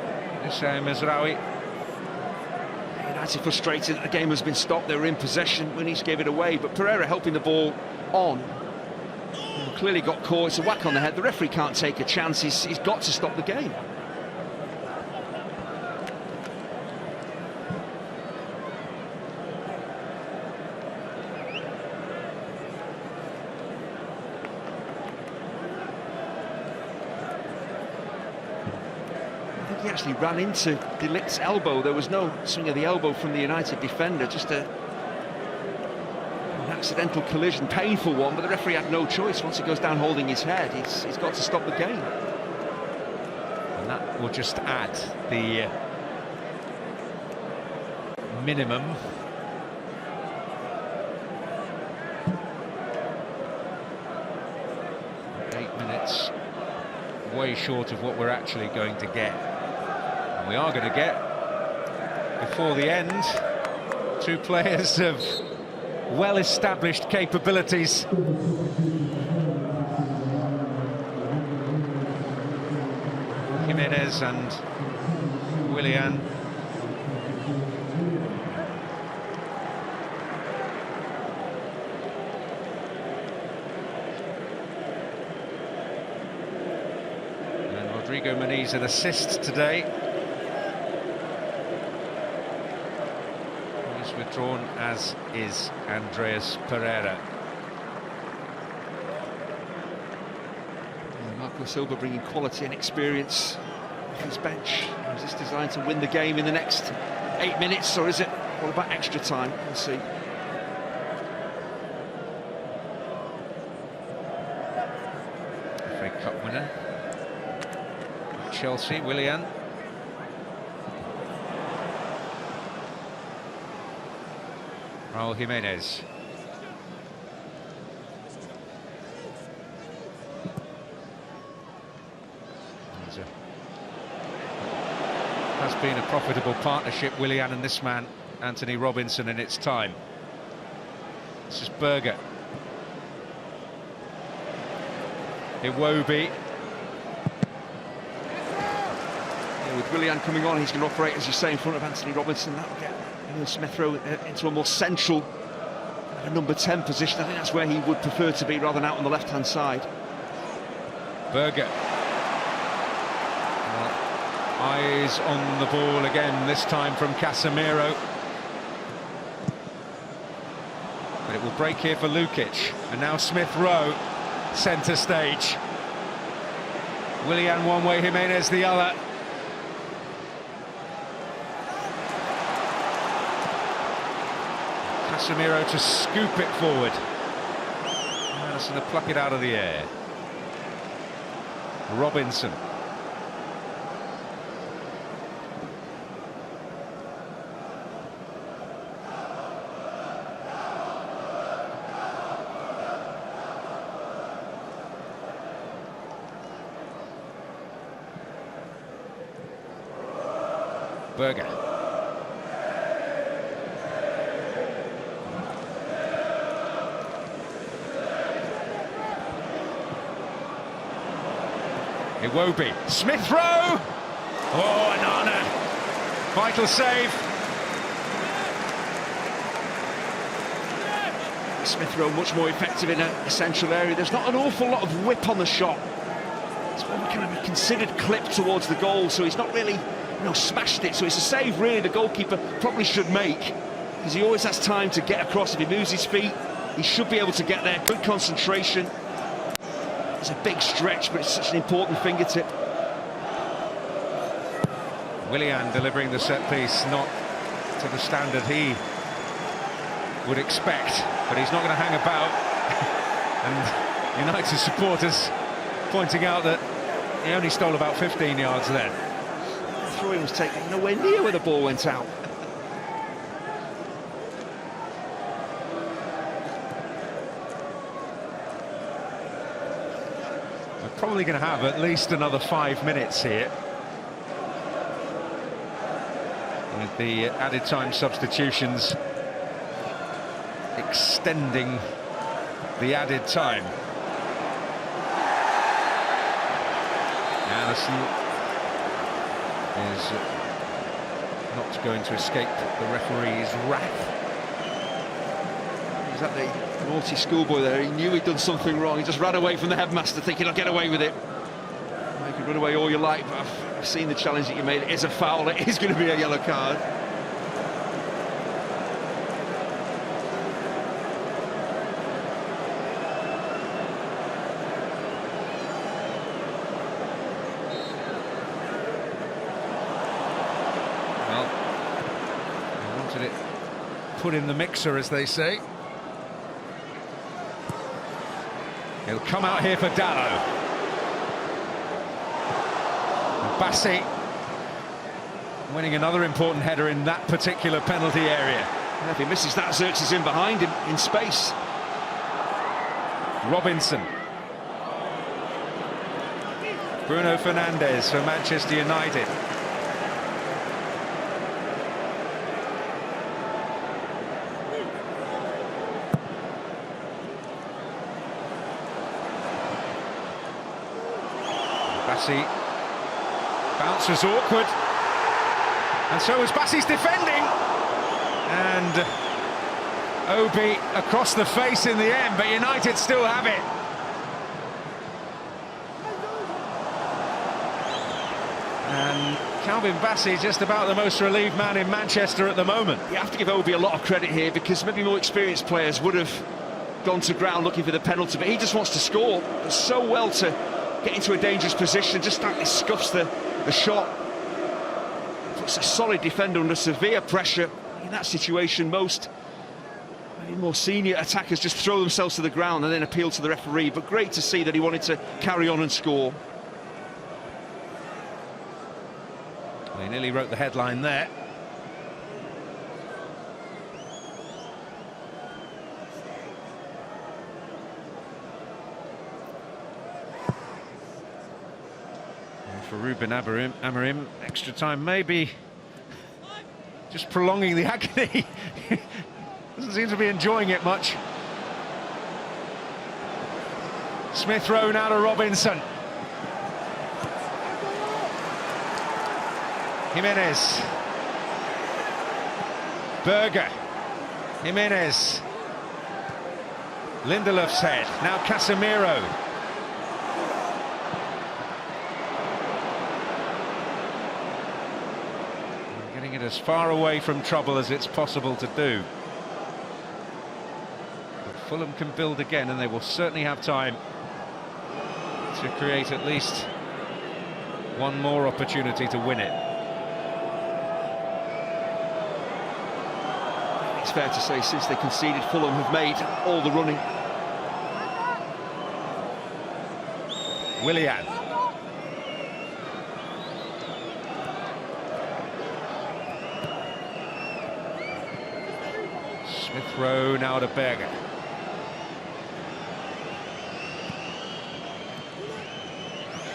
Hussein Mezraoui. United frustrated that the game has been stopped. They were in possession. Muniz gave it away, but Pereira helping the ball on. Clearly got caught. It's a whack on the head. The referee can't take a chance. He's got to stop the game. He actually ran into De Ligt's elbow. There was no swing of the elbow from the United defender, just an accidental collision, painful one, but the referee had no choice. Once he goes down holding his head, he's got to stop the game. And that will just add the minimum. Eight minutes, way short of what we're actually going to get. We are going to get, before the end, 2 players of well-established capabilities. Jimenez and Willian. And Rodrigo Muniz an assist today. Withdrawn, as is Andreas Pereira. Marco Silva bringing quality and experience off his bench. Is this designed to win the game in the next 8 minutes, or is it all about extra time? We'll see. FA Cup winner, Chelsea, Willian. Raul Jimenez. Has been a profitable partnership, Willian and this man, Anthony Robinson, in its time. This is Berger. Iwobi. Yeah, with Willian coming on, he's going to operate, as you say, in front of Anthony Robinson. That will get Smith Rowe into a more central number 10 position. I think that's where he would prefer to be, rather than out on the left-hand side. Berger. Well, eyes on the ball again, this time from Casemiro. But it will break here for Lukic. And now Smith Rowe, centre stage. Willian one way, Jimenez the other. Casemiro to scoop it forward. Madison to pluck it out of the air. Robinson. Berger. Iwobi. Smith Rowe! Oh, an honour. Vital save. Smith Rowe much more effective in a central area. There's not an awful lot of whip on the shot. It's one kind of a considered clip towards the goal, so he's not really, smashed it. So it's a save really the goalkeeper probably should make, because he always has time to get across. If he moves his feet, he should be able to get there. Good concentration. It's a big stretch, but it's such an important fingertip. Willian delivering the set piece, not to the standard he would expect, but he's not going to hang about. And United supporters pointing out that he only stole about 15 yards then. The throw-in was taken nowhere near where the ball went out. We're probably going to have at least another 5 minutes here, with the added time substitutions extending the added time. Allison is not going to escape the referee's wrath. Is that the naughty schoolboy there? He knew he'd done something wrong. He just ran away from the headmaster thinking, I'll get away with it. You can run away all you like, but I've seen the challenge that you made. It is a foul. It is going to be a yellow card. Put in the mixer, as they say. He'll come out here for Dallo. And Bassi winning another important header in that particular penalty area. And if he misses that, Xerxes in behind him in space. Robinson. Bruno Fernandes for Manchester United. Bassi. Bounce was awkward, and so was Bassi's defending, and Obi across the face in the end, but United still have it. And Calvin Bassey just about the most relieved man in Manchester at the moment. You have to give Obi a lot of credit here, because maybe more experienced players would have gone to ground looking for the penalty, but he just wants to score. Does so well to get into a dangerous position, just slightly scuffs the shot. Puts a solid defender under severe pressure. In that situation, most maybe more senior attackers just throw themselves to the ground and then appeal to the referee, but great to see that he wanted to carry on and score. Well, he nearly wrote the headline there. For Ruben Amorim, extra time maybe just prolonging the agony. Doesn't seem to be enjoying it much. Smith Rowe now to Robinson. Jimenez. Berger. Jimenez. Lindelöf's head. Now Casemiro. Getting it as far away from trouble as it's possible to do. But Fulham can build again, and they will certainly have time to create at least one more opportunity to win it. it's fair to say, since they conceded, Fulham have made all the running. Willian. Smith Rowe now to Berger.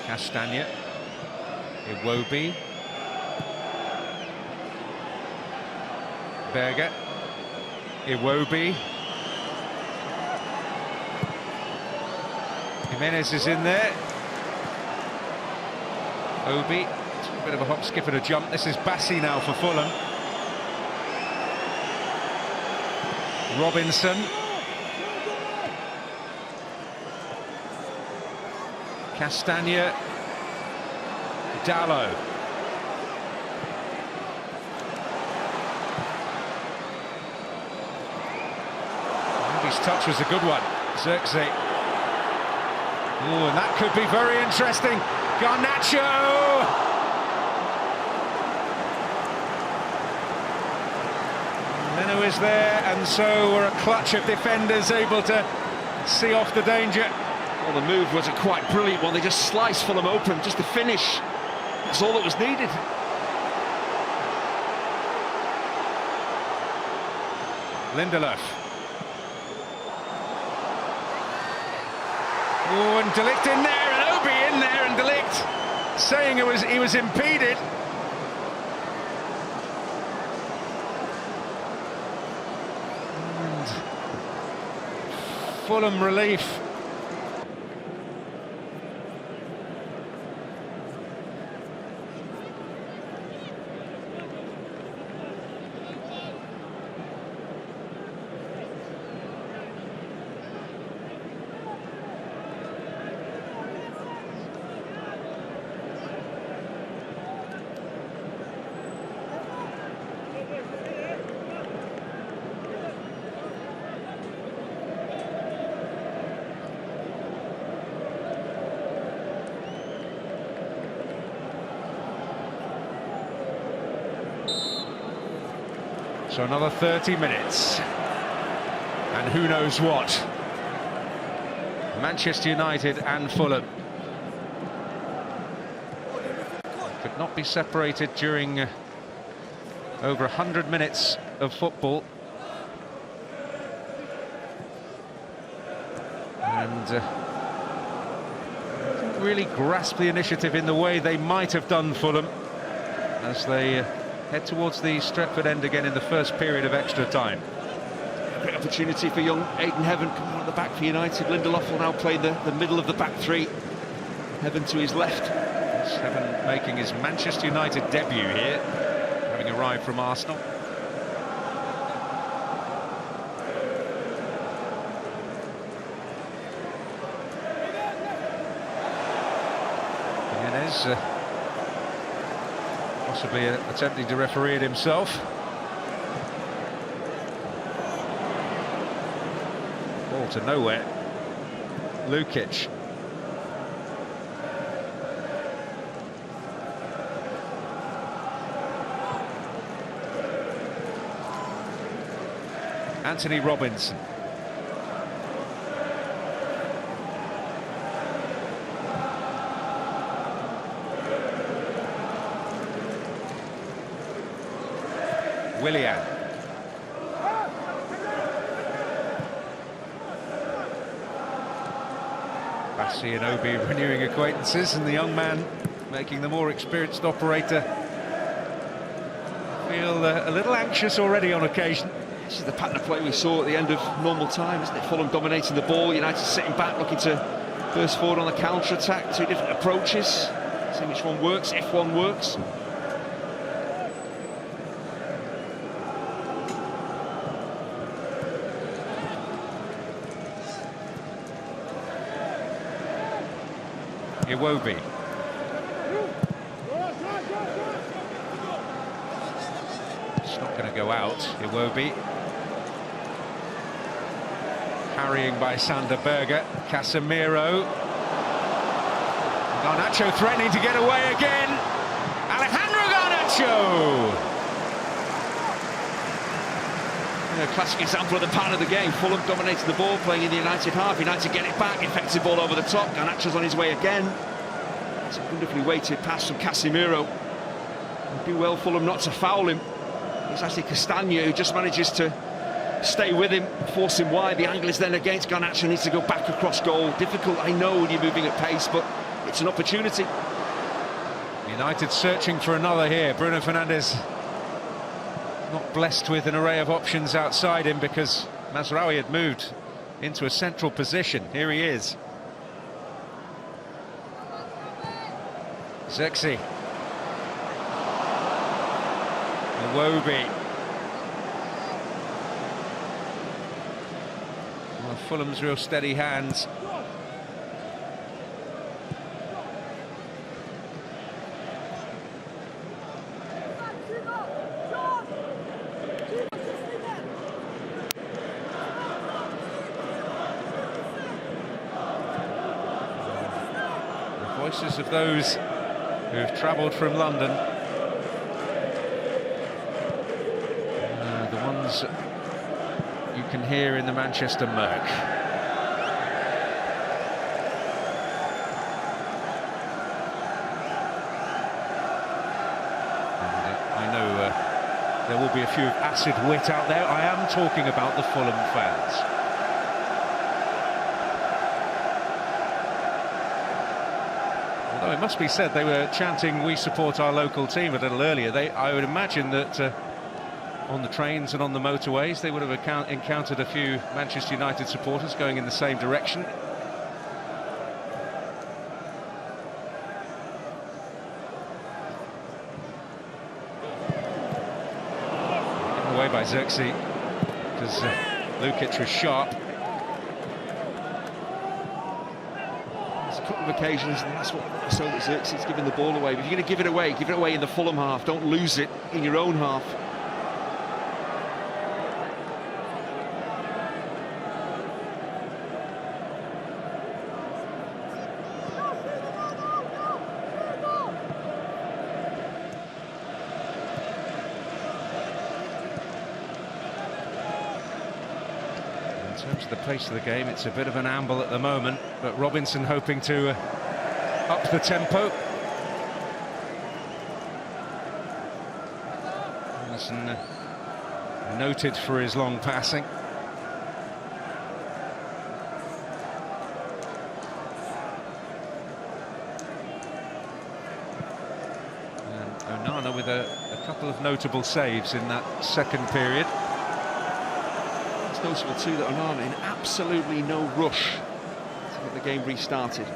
Castagna. Iwobi. Berger. Iwobi. Jimenez is in there. Obi. It's a bit of a hop, skip and a jump. This is Bassi now for Fulham. Robinson. Castagna. Dallo. His touch was a good one. Xerxes. Oh, and that could be very interesting. Garnacho! Leno is there, and so were a clutch of defenders able to see off the danger. Well, the move was a quite brilliant one. They just sliced Fulham open, just to finish. That's all that was needed. Lindelof. Oh, and De Ligt in there, and Obi in there, and De Ligt saying he was impeded. And Fulham relief. So another 30 minutes, and who knows what. Manchester United and Fulham could not be separated during over 100 minutes of football. And didn't really grasp the initiative in the way they might have done, Fulham, as they head towards the Stretford end again in the first period of extra time. Great opportunity for young Aidan Heaven coming out of the back for United. Lindelof will now play the middle of the back three. Heaven to his left. Heaven making his Manchester United debut here, having arrived from Arsenal. Jimenez possibly attempting to referee it himself. Ball to nowhere. Lukic. Anthony Robinson. Willian. Bassi and Obi renewing acquaintances, and the young man making the more experienced operator feel a little anxious already on occasion. This is the pattern of play we saw at the end of normal time, isn't it? Fulham dominating the ball, United sitting back looking to burst forward on the counter-attack. Two different approaches, see which one works, if one works. Iwobi. It's not going to go out. Iwobi. Carrying by Sander Berger. Casemiro. Garnacho threatening to get away again. Alejandro Garnacho! A classic example of the pattern of the game. Fulham dominated the ball, playing in the United half. United get it back, effective ball over the top. Garnacho's on his way again. It's a wonderfully weighted pass from Casemiro. It'd do well Fulham not to foul him. It's actually Castagna who just manages to stay with him, force him wide. The angle is then against Garnacho, needs to go back across goal. Difficult, I know, when you're moving at pace, but it's an opportunity. United searching for another here. Bruno Fernandes not blessed with an array of options outside him because Mazraoui had moved into a central position. Here he is. Zexi. Iwobi. Well, Fulham's real steady hands. Voices of those who've travelled from London, the ones you can hear in the Manchester Merc. And I know there will be a few acid wit out there. I am talking about the Fulham fans. Although it must be said they were chanting "We support our local team" a little earlier. I would imagine that on the trains and on the motorways they would have encountered a few Manchester United supporters going in the same direction. Given away by Zexi because Lukic was sharp. Couple of occasions, and that's what I saw that Xerxes giving the ball away. But if you're going to give it away in the Fulham half. Don't lose it in your own half. In terms of the pace of the game, it's a bit of an amble at the moment, but Robinson hoping to up the tempo. Robinson noted for his long passing. And Onana with a couple of notable saves in that second period. Noticeable too that Onana in absolutely no rush to get the game restarted.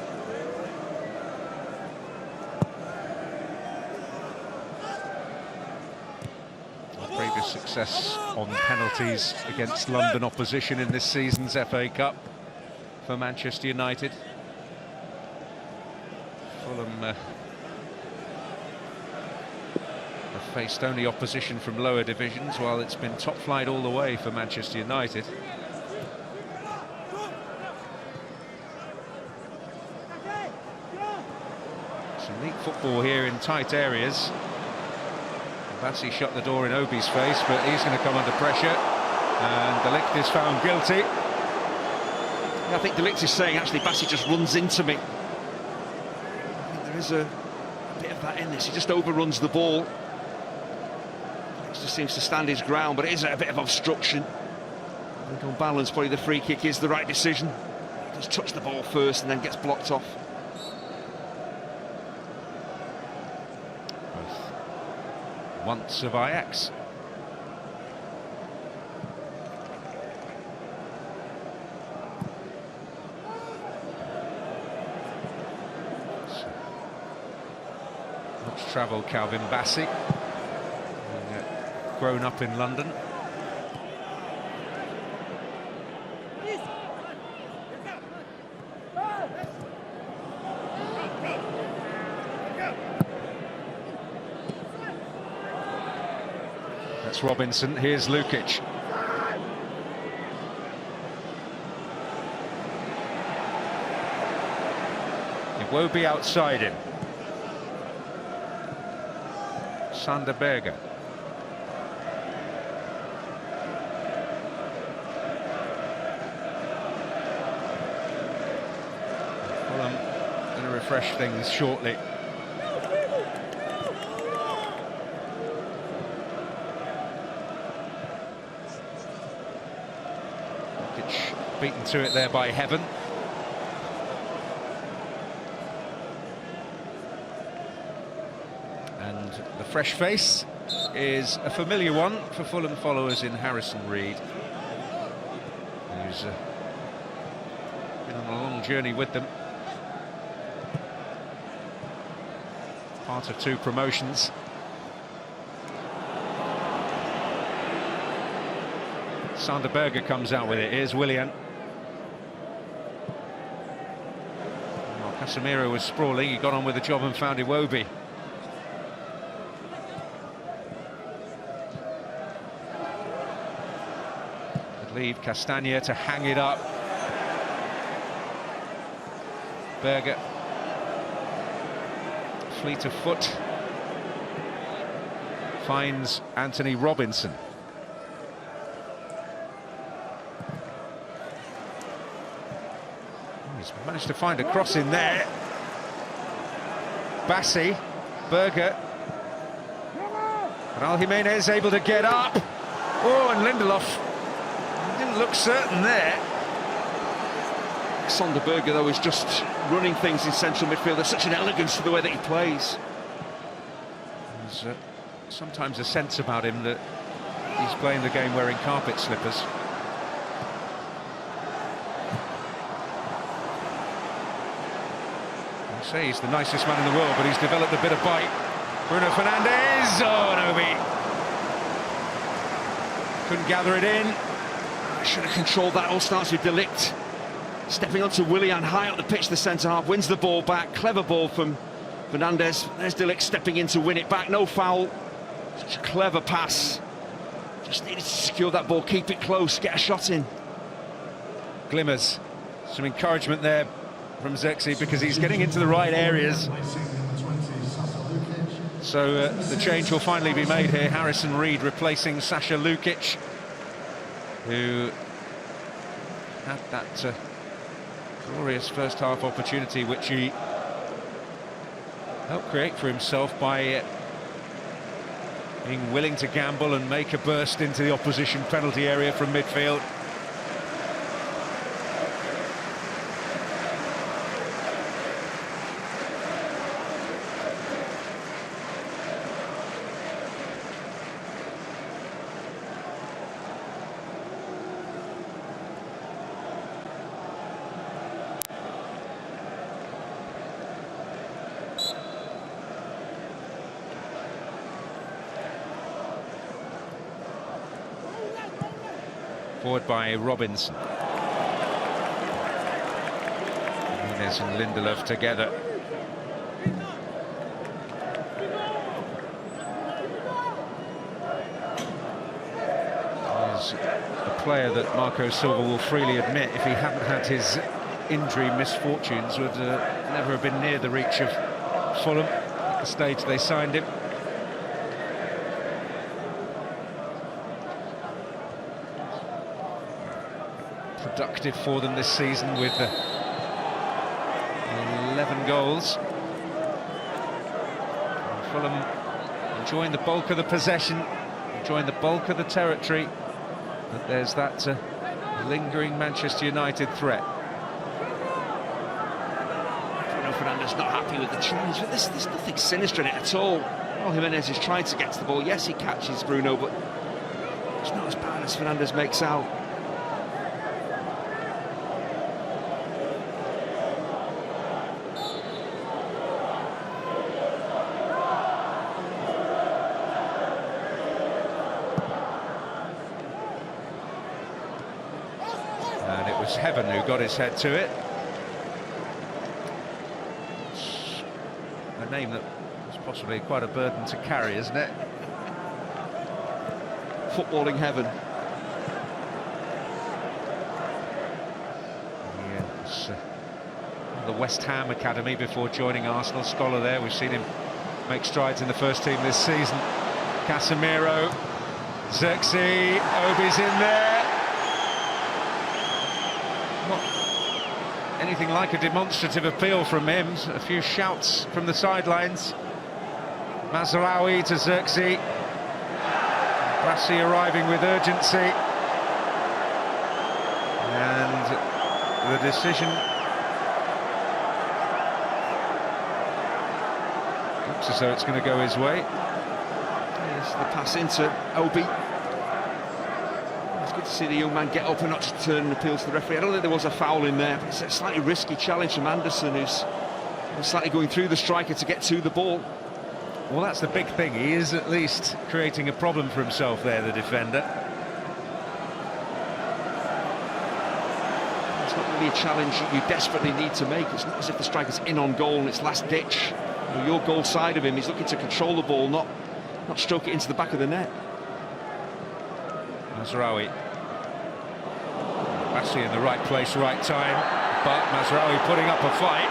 Previous success on penalties against London opposition in this season's FA Cup for Manchester United. Fulham have faced only opposition from lower divisions, while it's been top flight all the way for Manchester United. Some neat football here in tight areas. Bassi shut the door in Obi's face, but he's going to come under pressure, and De Ligt is found guilty. Yeah, I think De Ligt is saying, actually, Bassi just runs into me. I think there is a bit of that in this. He just overruns the ball. Just seems to stand his ground, but it is a bit of obstruction. I think on balance, probably the free kick is the right decision. He just touch the ball first and then gets blocked off. Both once of Ajax. Much travel, Calvin Bassi. Grown up in London. That's Robinson. Here's Lukic. Iwobi outside him. Sander Berge. refresh things shortly. Beaten to it there by Heaven. And the fresh face is a familiar one for Fulham followers in Harrison Reed, who's been on a long journey with them. Part of 2 promotions. Sander Berge comes out with it. Here's Willian. Well, Casemiro was sprawling. He got on with the job and found Iwobi. Could leave Castagna to hang it up. Berge. Fleet of foot. Finds Anthony Robinson. He's managed to find a cross in there. Bassi, Berge. Raul Jimenez able to get up. Oh, and Lindelof didn't look certain there. Sander Berge, though, is just running things in central midfield. There's such an elegance to the way that he plays. There's sometimes a sense about him that he's playing the game wearing carpet slippers. Say he's the nicest man in the world, but he's developed a bit of bite. Bruno Fernandes. Oh, Nobi couldn't gather it in. Should have controlled that. All starts with De Ligt stepping onto Willian high up the pitch. The centre half wins the ball back. Clever ball from Fernandes. There's De Ligt stepping in to win it back. No foul. Such a clever pass. Just needed to secure that ball, keep it close, get a shot in. Glimmers, some encouragement there from Zexi, because he's getting into the right areas. So the change will finally be made here. Harrison Reed replacing Sasha Lukic, who had that glorious first half opportunity which he helped create for himself by being willing to gamble and make a burst into the opposition penalty area from midfield. Forward by Robinson. Nunes and Lindelof together. He's a player that Marco Silva will freely admit, if he hadn't had his injury misfortunes, would never have been near the reach of Fulham at the stage they signed him. Productive for them this season with 11 goals. And Fulham enjoying the bulk of the possession, enjoying the bulk of the territory, but there's that lingering Manchester United threat. Bruno Fernandes not happy with the challenge, but there's nothing sinister in it at all. Well, Jimenez is trying to get to the ball. Yes, he catches Bruno, but it's not as bad as Fernandes makes out. Heaven who got his head to it. It's a name that was possibly quite a burden to carry, isn't it? Footballing Heaven. Yes, the West Ham Academy before joining Arsenal. Scholar there. We've seen him make strides in the first team this season. Casemiro, Zirkzee, Obi's in there. Not anything like a demonstrative appeal from him. A few shouts from the sidelines. Mazraoui to Xerxes. Brassi arriving with urgency. And the decision looks as though it's going to go his way. Here's the pass into Obi. It's good to see the young man get up and not just turn and appeal to the referee. I don't think there was a foul in there, but it's a slightly risky challenge from Anderson, who's slightly going through the striker to get to the ball. Well, that's the big thing. He is at least creating a problem for himself there, the defender. It's not really a challenge you desperately need to make. It's not as if the striker's in on goal and it's last ditch. You know, your goal side of him, he's looking to control the ball, not stroke it into the back of the net. Mazraoui. Brassi in the right place, right time, but Mazraoui putting up a fight.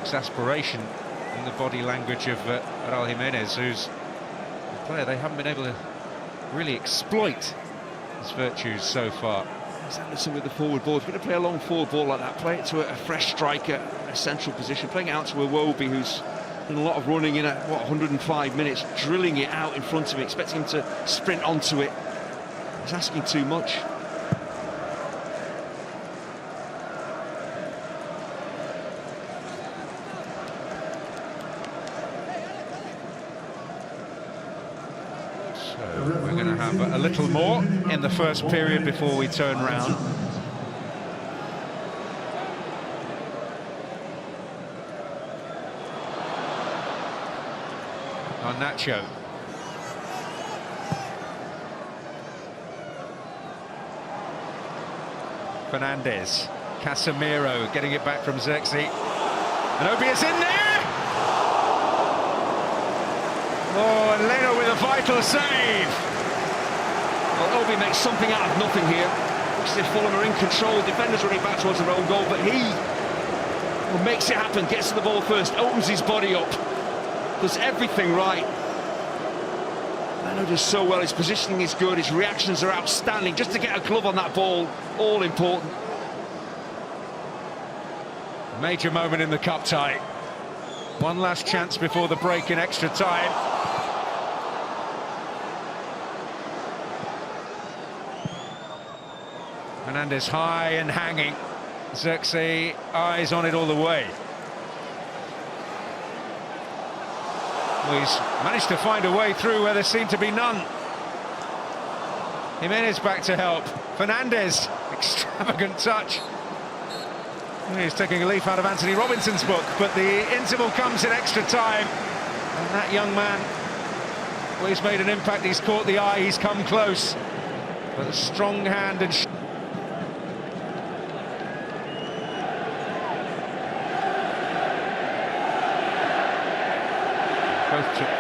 Exasperation in the body language of Raul Jimenez, who's a player they haven't been able to really exploit his virtues so far. It's Anderson with the forward ball. If you're going to play a long forward ball like that, play it to a fresh striker, a central position, playing it out to Iwobi, who's done a lot of running in at 105 minutes, drilling it out in front of him, expecting him to sprint onto it. He's asking too much. We're going to have a little more in the first period before we turn round. Garnacho. Fernandes. Casemiro getting it back from Xerxes. And Obi is in there! Oh, and Leno with a vital save. Well, Obi makes something out of nothing here. Looks as if Fulham are in control. Defenders running back towards their own goal, but he makes it happen, gets to the ball first, opens his body up, does everything right. Leno does so well, his positioning is good, his reactions are outstanding. Just to get a glove on that ball, all important. Major moment in the cup tie. One last chance before the break in extra time. Fernandes high and hanging. Xerxes eyes on it all the way. Well, he's managed to find a way through where there seemed to be none. Jimenez back to help. Fernandes, extravagant touch. He's taking a leaf out of Anthony Robinson's book, but the interval comes in extra time. And that young man, well, he's made an impact, he's caught the eye, he's come close. But a strong hand and... Both took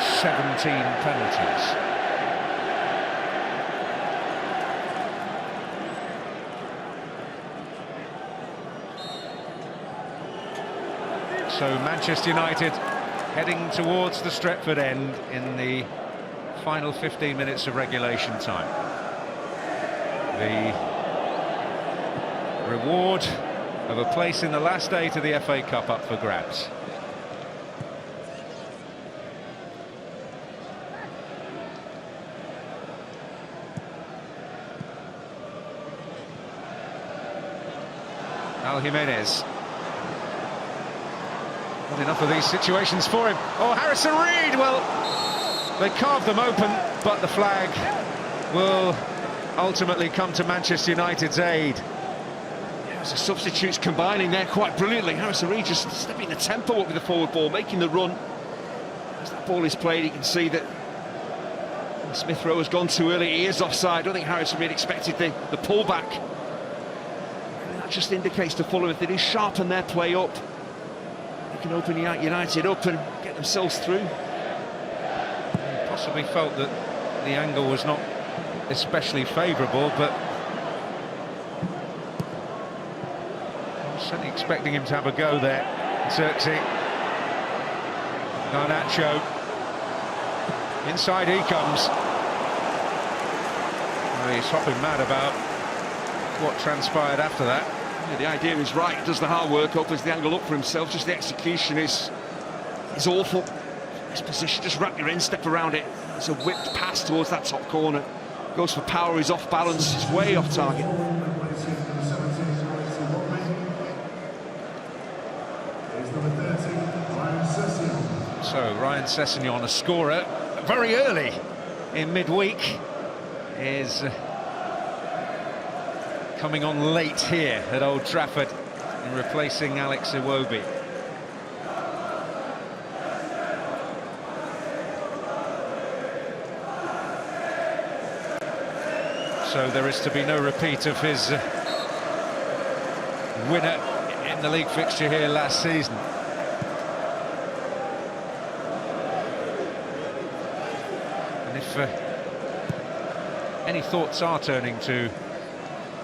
17 penalties. So Manchester United heading towards the Stretford end in the final 15 minutes of regulation time. The reward of a place in the last 8 of the FA Cup up for grabs. Raul Jimenez. Not enough of these situations for him. Oh, Harrison Reed, well, they carved them open, but the flag will ultimately come to Manchester United's aid. So substitutes combining there quite brilliantly. Harrison Reed just stepping the tempo up with the forward ball, making the run. As that ball is played, you can see that Smith Rowe has gone too early. He is offside. I don't think Harrison Reed expected the pullback. And that just indicates to Fulham, if they do sharpen their play up, they can open United up and get themselves through. Possibly felt that the angle was not especially favourable, but I'm certainly expecting him to have a go there. Xerxes. Garnacho. Inside he comes. Well, he's hopping mad about what transpired after that. Yeah, the idea is right, does the hard work, opens the angle up for himself, just the execution is awful. His position, just wrap your instep around it. It's a whipped pass towards that top corner. Goes for power, he's off balance, he's way off target. So Ryan Sessegnon, a scorer very early in midweek, is coming on late here at Old Trafford in replacing Alex Iwobi. So there is to be no repeat of his winner in the league fixture here last season. And if any thoughts are turning to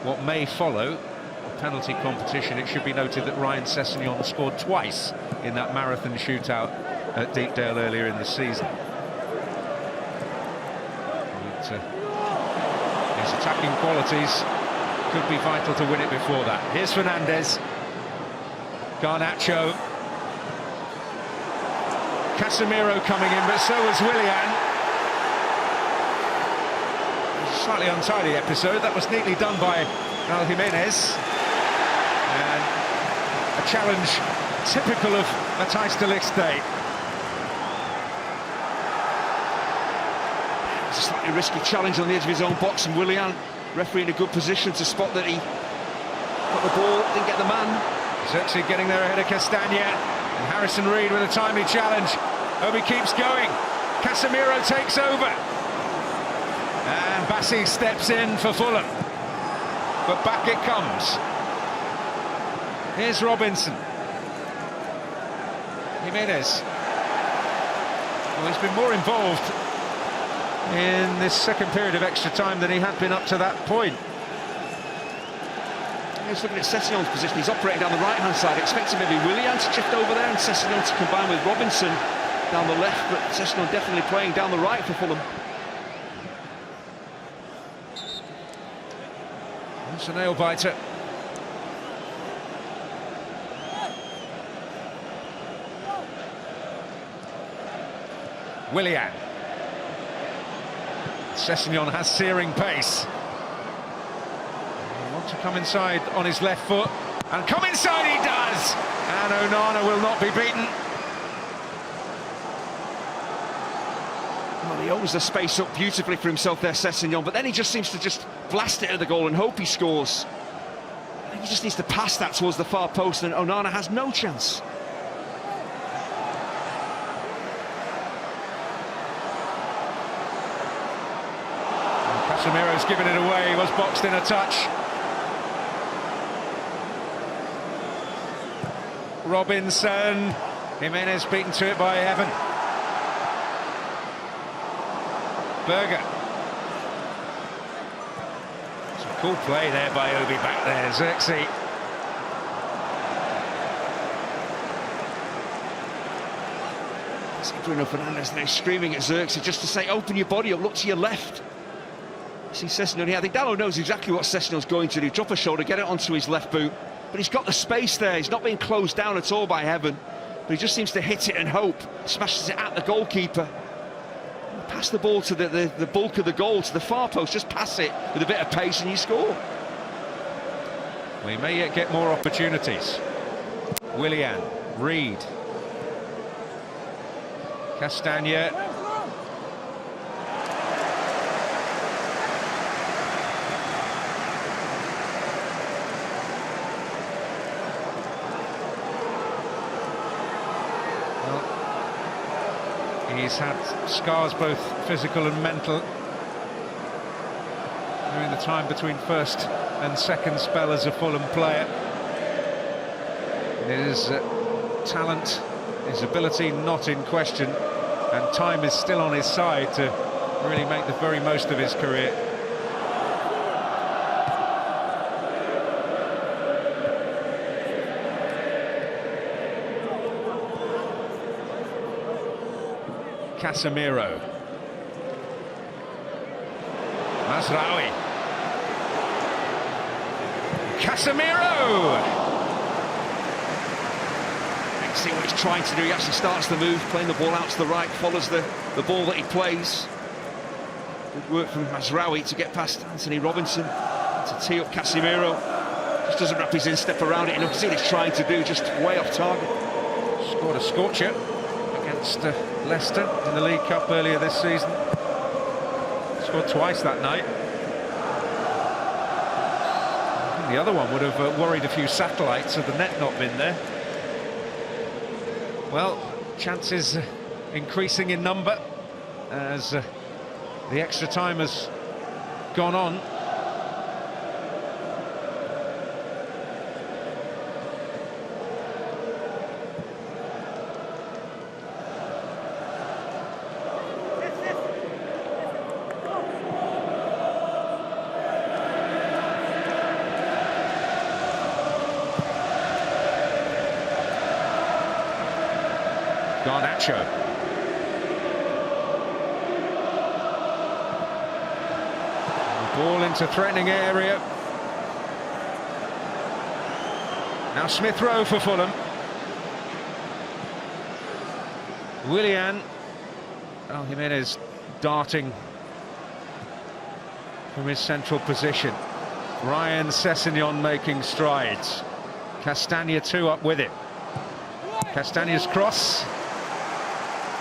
what may follow, a penalty competition, it should be noted that Ryan Sessegnon scored twice in that marathon shootout at Deepdale earlier in the season. But, his attacking qualities could be vital to win it before that. Here's Fernandes. Garnacho. Casemiro coming in, but so was Willian. Slightly untidy episode. That was neatly done by Raul Jimenez. And a challenge typical of Matthijs de Ligt's day. It's a slightly risky challenge on the edge of his own box, and Willian, referee, in a good position to spot that he got the ball, didn't get the man. Xerxes getting there ahead of Castagna, and Harrison Reed with a timely challenge. Obi keeps going. Casemiro takes over. And Bassi steps in for Fulham. But back it comes. Here's Robinson. Jimenez. Well, he's been more involved in this second period of extra time than he had been up to that point. He's looking at Sessegnon's position. He's operating down the right-hand side, expecting maybe Willian to shift over there and Sessegnon to combine with Robinson down the left, but Sessegnon definitely playing down the right for Fulham. It's a nail-biter. Willian. Sessegnon has searing pace. He wants to come inside on his left foot, and come inside he does! And Onana will not be beaten. Well, he opens the space up beautifully for himself there, Sessegnon, but then he just seems to just blast it at the goal and hope he scores. I think he just needs to pass that towards the far post, and Onana has no chance. Casemiro's given it away, he was boxed in a touch. Robinson. Jimenez beaten to it by Evan. Berger. Some cool play there by Obi back there. Xerxes. See Bruno Fernandes there screaming at Xerxes just to say, open your body up, look to your left. See Sessegnon here. I think Dalot knows exactly what Sessegnon's going to do. Drop a shoulder, get it onto his left boot. But he's got the space there. He's not being closed down at all by Evan. But he just seems to hit it and hope. Smashes it at the goalkeeper. Pass the ball to the bulk of the goal, to the far post. Just pass it with a bit of pace and you score. We may yet get more opportunities. Willian, Reed. Castagna. He's had scars, both physical and mental, during the time between first and second spell as a Fulham player. His talent, his ability not in question, and time is still on his side to really make the very most of his career. Casemiro. Mazraoui. Casemiro! See what he's trying to do. He actually starts the move, playing the ball out to the right, follows the ball that he plays. Good work from Mazraoui to get past Anthony Robinson, to tee up Casemiro. Just doesn't wrap his instep around it. You can see what he's trying to do, just way off target. Scored a scorcher against Leicester in the League Cup earlier this season. Scored twice that night. I think the other one would have worried a few satellites had the net not been there. Well, chances increasing in number as the extra time has gone on. Garnacho. The ball into threatening area. Now Smith Rowe for Fulham. Willian. Oh, Jimenez darting from his central position. Ryan Sessegnon making strides. Castagna too up with it. Castagna's cross.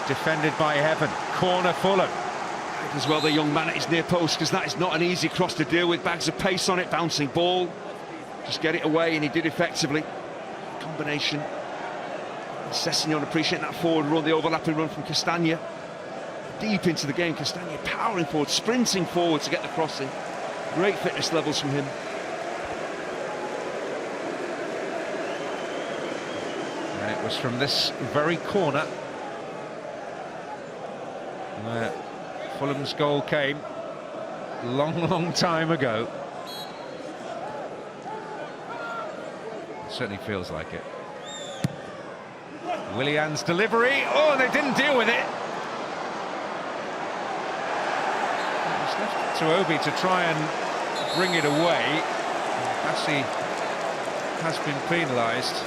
Defended by Heaven. Corner Fulham. As well, the young man at his near post, because that is not an easy cross to deal with. Bags of pace on it, bouncing ball. Just get it away, and he did effectively. Combination. Sessegnon appreciating that forward run, the overlapping run from Castagna. Deep into the game, Castagna powering forward, sprinting forward to get the crossing. Great fitness levels from him. And it was from this very corner where Fulham's goal came long time ago. Certainly feels like it. Willian's delivery. Oh, they didn't deal with it. It's left to Obi to try and bring it away. Bassi has been penalised.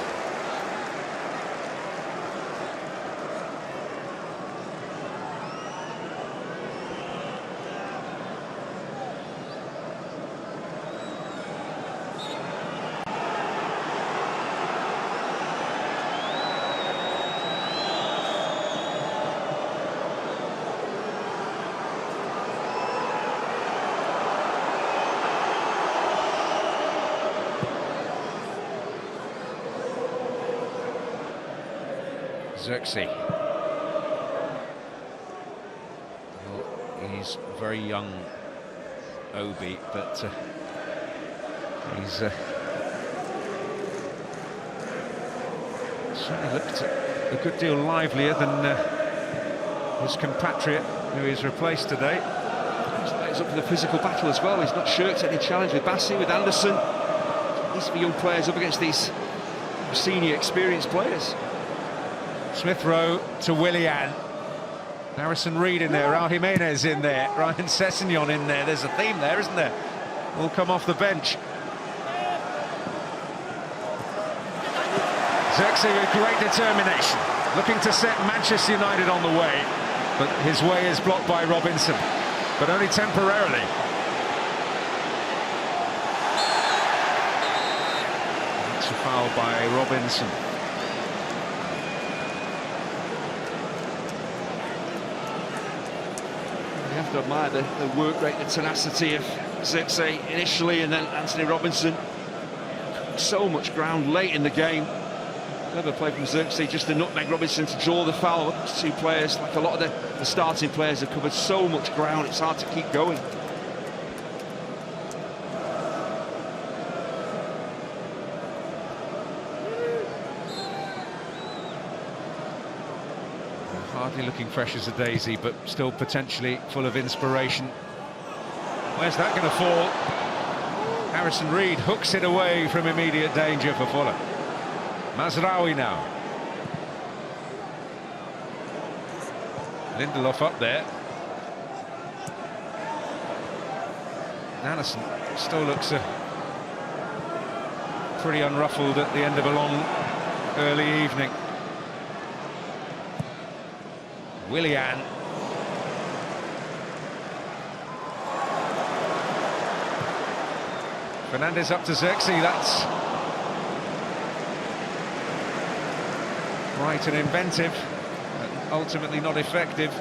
Xerxes. Well, he's very young, Obi, but he's certainly looked a good deal livelier than his compatriot, who he's replaced today. He's up for the physical battle as well. He's not shirked any challenge with Bassi, with Anderson. These are young players up against these senior, experienced players. Smith Rowe to Willian. Harrison Reed in there, Raul Jimenez in there, Ryan Sessegnon in there. There's a theme there, isn't there? All come off the bench. Xerxes with great determination, looking to set Manchester United on the way, but his way is blocked by Robinson, but only temporarily. That's a foul by Robinson. You have to admire the work rate, the tenacity of Xerxes initially, and then Anthony Robinson. So much ground late in the game. Clever play from Xerxes, just to nutmeg Robinson to draw the foul. Those two players, like a lot of the starting players, have covered so much ground, it's hard to keep going. Hardly looking fresh as a daisy, but still potentially full of inspiration. Where's that going to fall? Harrison Reed hooks it away from immediate danger for Fulham. Mazraoui now. Lindelof up there. Anderson still looks pretty unruffled at the end of a long early evening. Willian. Fernandes up to Xerxes, that's right and inventive, but ultimately not effective.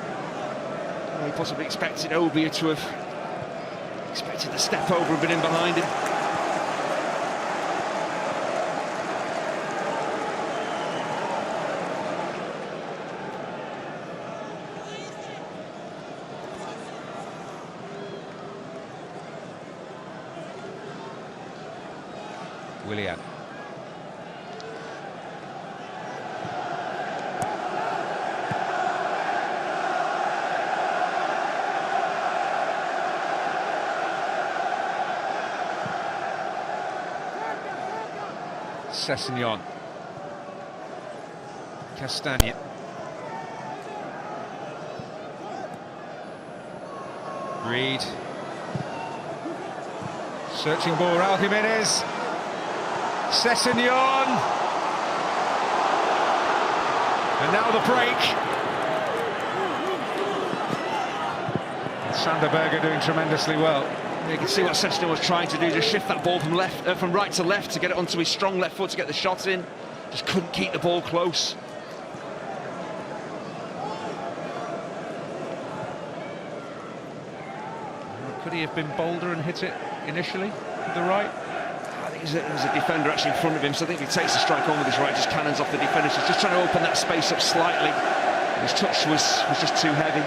He possibly expected Obia to have expected the step over and been in behind him. Willian. Sessegnon. Castagne. Reed. Searching ball, Raul Jimenez. Sessegnon. And now the break. Sander Berge doing tremendously well. You can see what Sessegnon was trying to do, just shift that ball from right to left to get it onto his strong left foot to get the shot in. Just couldn't keep the ball close. Could he have been bolder and hit it initially with the right? I think there's a defender actually in front of him, so I think if he takes the strike on with his right, just cannons off the defender. So he's just trying to open that space up slightly. His touch was just too heavy.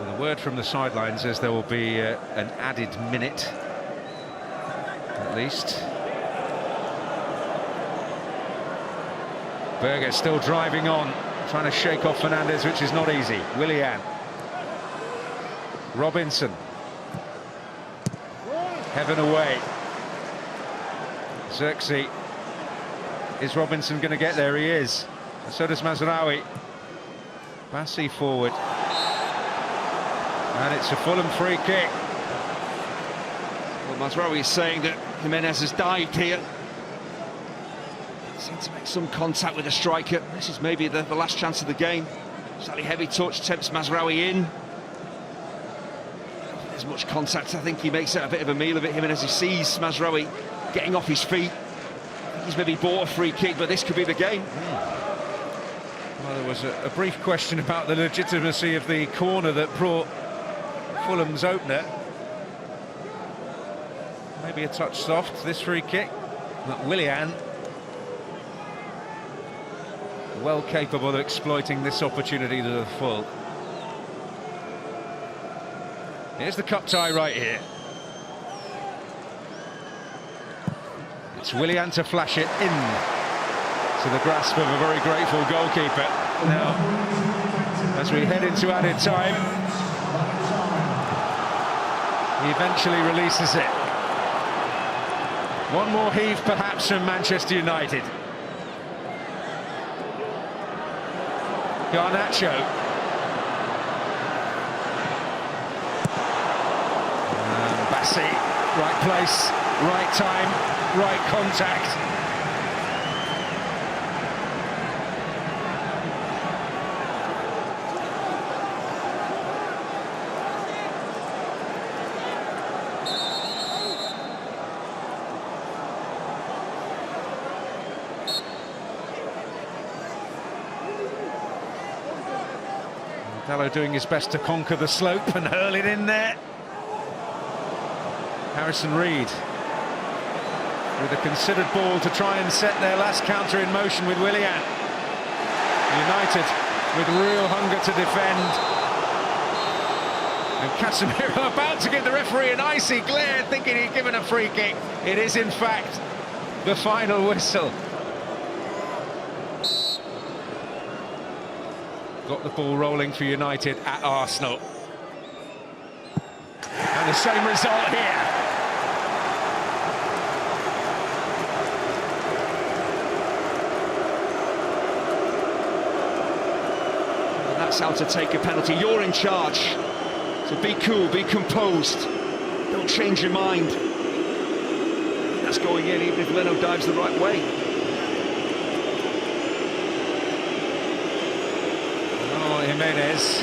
The word from the sidelines is there will be an added minute, at least. Berger still driving on, trying to shake off Fernandes, which is not easy. Willian. Robinson. Heaven away. Xerxes. Is Robinson going to get there? He is. And so does Mazraoui. Bassi forward. And it's a Fulham free kick. Well, Mazraoui is saying that Jimenez has dived here. Seemed to make some contact with the striker. This is maybe the last chance of the game. Slightly heavy touch, tempts Mazraoui in. There's much contact. I think he makes a bit of a meal of it. Jimenez, he sees Mazraoui getting off his feet. He's maybe bought a free kick, but this could be the game. Well, there was a brief question about the legitimacy of the corner that brought Fulham's opener. Maybe a touch soft, this free kick. But Willian, well capable of exploiting this opportunity to the full. Here's the cup tie right here. It's Willian to flash it in to the grasp of a very grateful goalkeeper. Now, as we head into added time, he eventually releases it. One more heave perhaps from Manchester United. Garnacho. And Bassi, right place, right time, right contact. Dallo doing his best to conquer the slope and hurl it in there. Harrison Reed with a considered ball to try and set their last counter in motion with Willian. United with real hunger to defend. And Casemiro about to give the referee an icy glare, thinking he'd given a free kick. It is in fact the final whistle. Got the ball rolling for United at Arsenal. And the same result here. And that's how to take a penalty. You're in charge. So be cool, be composed. Don't change your mind. That's going in, even if Leno dives the right way. Jimenez.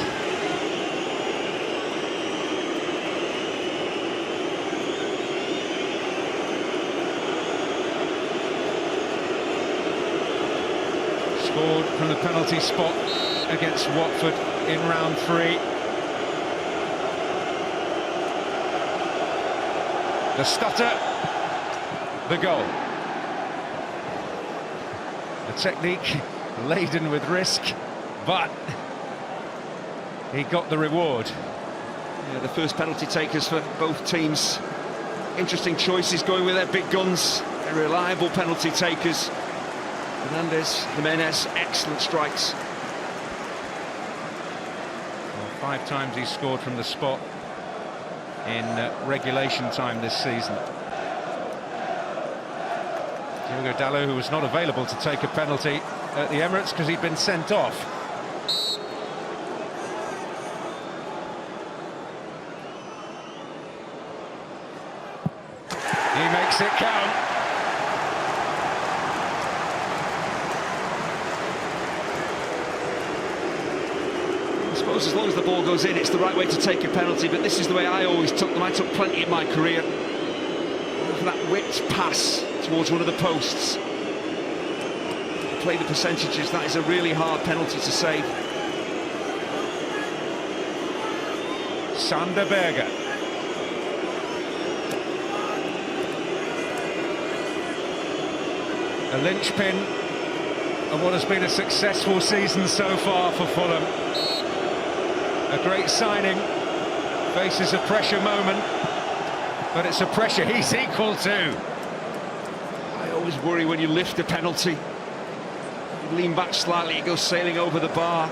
Scored from the penalty spot against Watford in round 3. The stutter, the goal. The technique laden with risk, but he got the reward. Yeah, the first penalty takers for both teams. Interesting choices going with their big guns. They're reliable penalty takers. Fernandes, Jimenez, excellent strikes. Well, 5 times he scored from the spot in regulation time this season. Diogo Dallo, who was not available to take a penalty at the Emirates because he'd been sent off. He makes it count. I suppose as long as the ball goes in, it's the right way to take a penalty, but this is the way I always took them. I took plenty in my career. For that whipped pass towards one of the posts. Play the percentages, that is a really hard penalty to save. Sander Berge. A linchpin of what has been a successful season so far for Fulham. A great signing, faces a pressure moment, but it's a pressure he's equal to. I always worry when you lift a penalty. You lean back slightly, it goes sailing over the bar.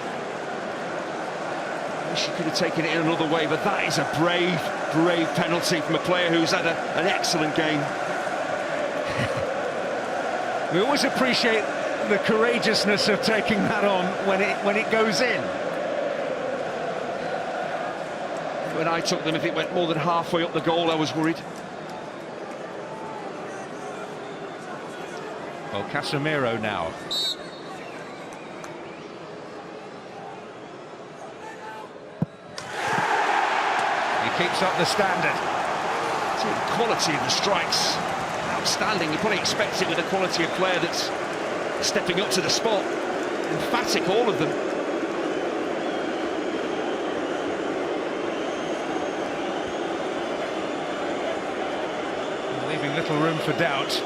I wish you could have taken it in another way, but that is a brave, brave penalty from a player who's had an excellent game. We always appreciate the courageousness of taking that on when it goes in. When I took them, if it went more than halfway up the goal, I was worried. Well, Casemiro now. He keeps up the standard. See the quality of the strikes. Outstanding. You probably expect it with the quality of player that's stepping up to the spot. Emphatic, all of them. Leaving little room for doubt.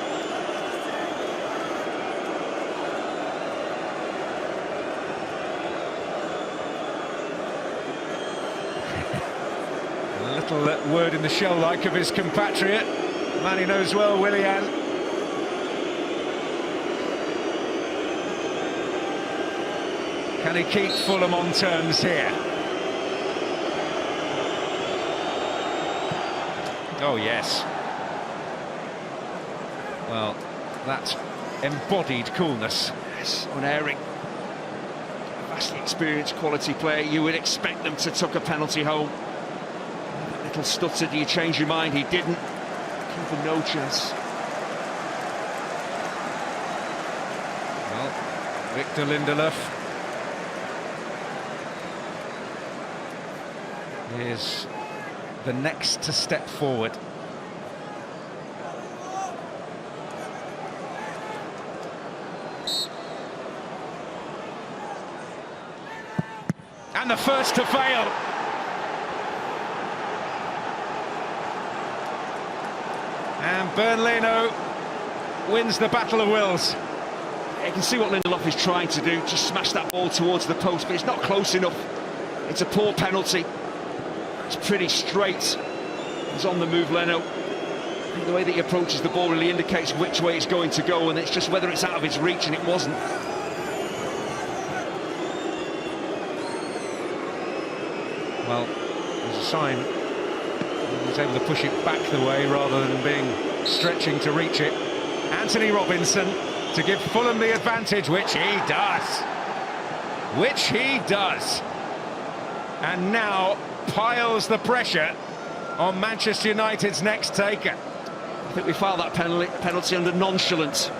A little word in the shell like of his compatriot. Man he knows well, Willian. Can he keep Fulham on terms here? Oh, yes. Well, that's embodied coolness. Yes, unerring. Vastly experienced quality player. You would expect them to tuck a penalty home. That little stutter, do you change your mind? He didn't. Give no chance. Well, Victor Lindelof is the next to step forward. And the first to fail. And Bernleno wins the battle of wills. You can see what Lindelof is trying to do, just smash that ball towards the post, but it's not close enough. It's a poor penalty. It's pretty straight. He's on the move, Leno. I think the way that he approaches the ball really indicates which way it's going to go, and it's just whether it's out of his reach, and it wasn't. Well, there's a sign. He was able to push it back the way rather than being stretching to reach it. Anthony Robinson to give Fulham the advantage, which he does. Which he does. And now piles the pressure on Manchester United's next taker. I think we filed that penalty under nonchalance.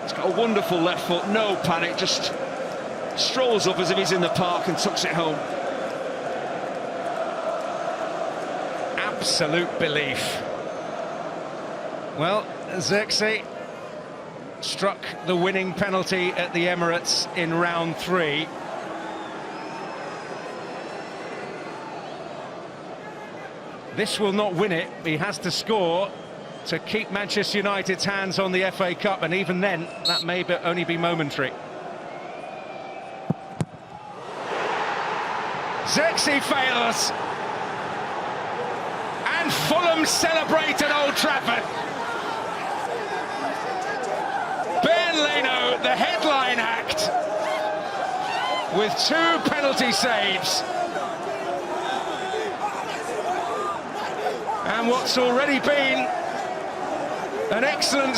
He's got a wonderful left foot, no panic, just strolls up as if he's in the park and tucks it home. Absolute belief. Well, Xerxes struck the winning penalty at the Emirates in round 3. This will not win it. He has to score to keep Manchester United's hands on the FA Cup, and even then, that may only be momentary. Xerxes fails. And Fulham celebrate at Old Trafford. Bernleno, the headline act, with 2 penalty saves. And what's already been an excellent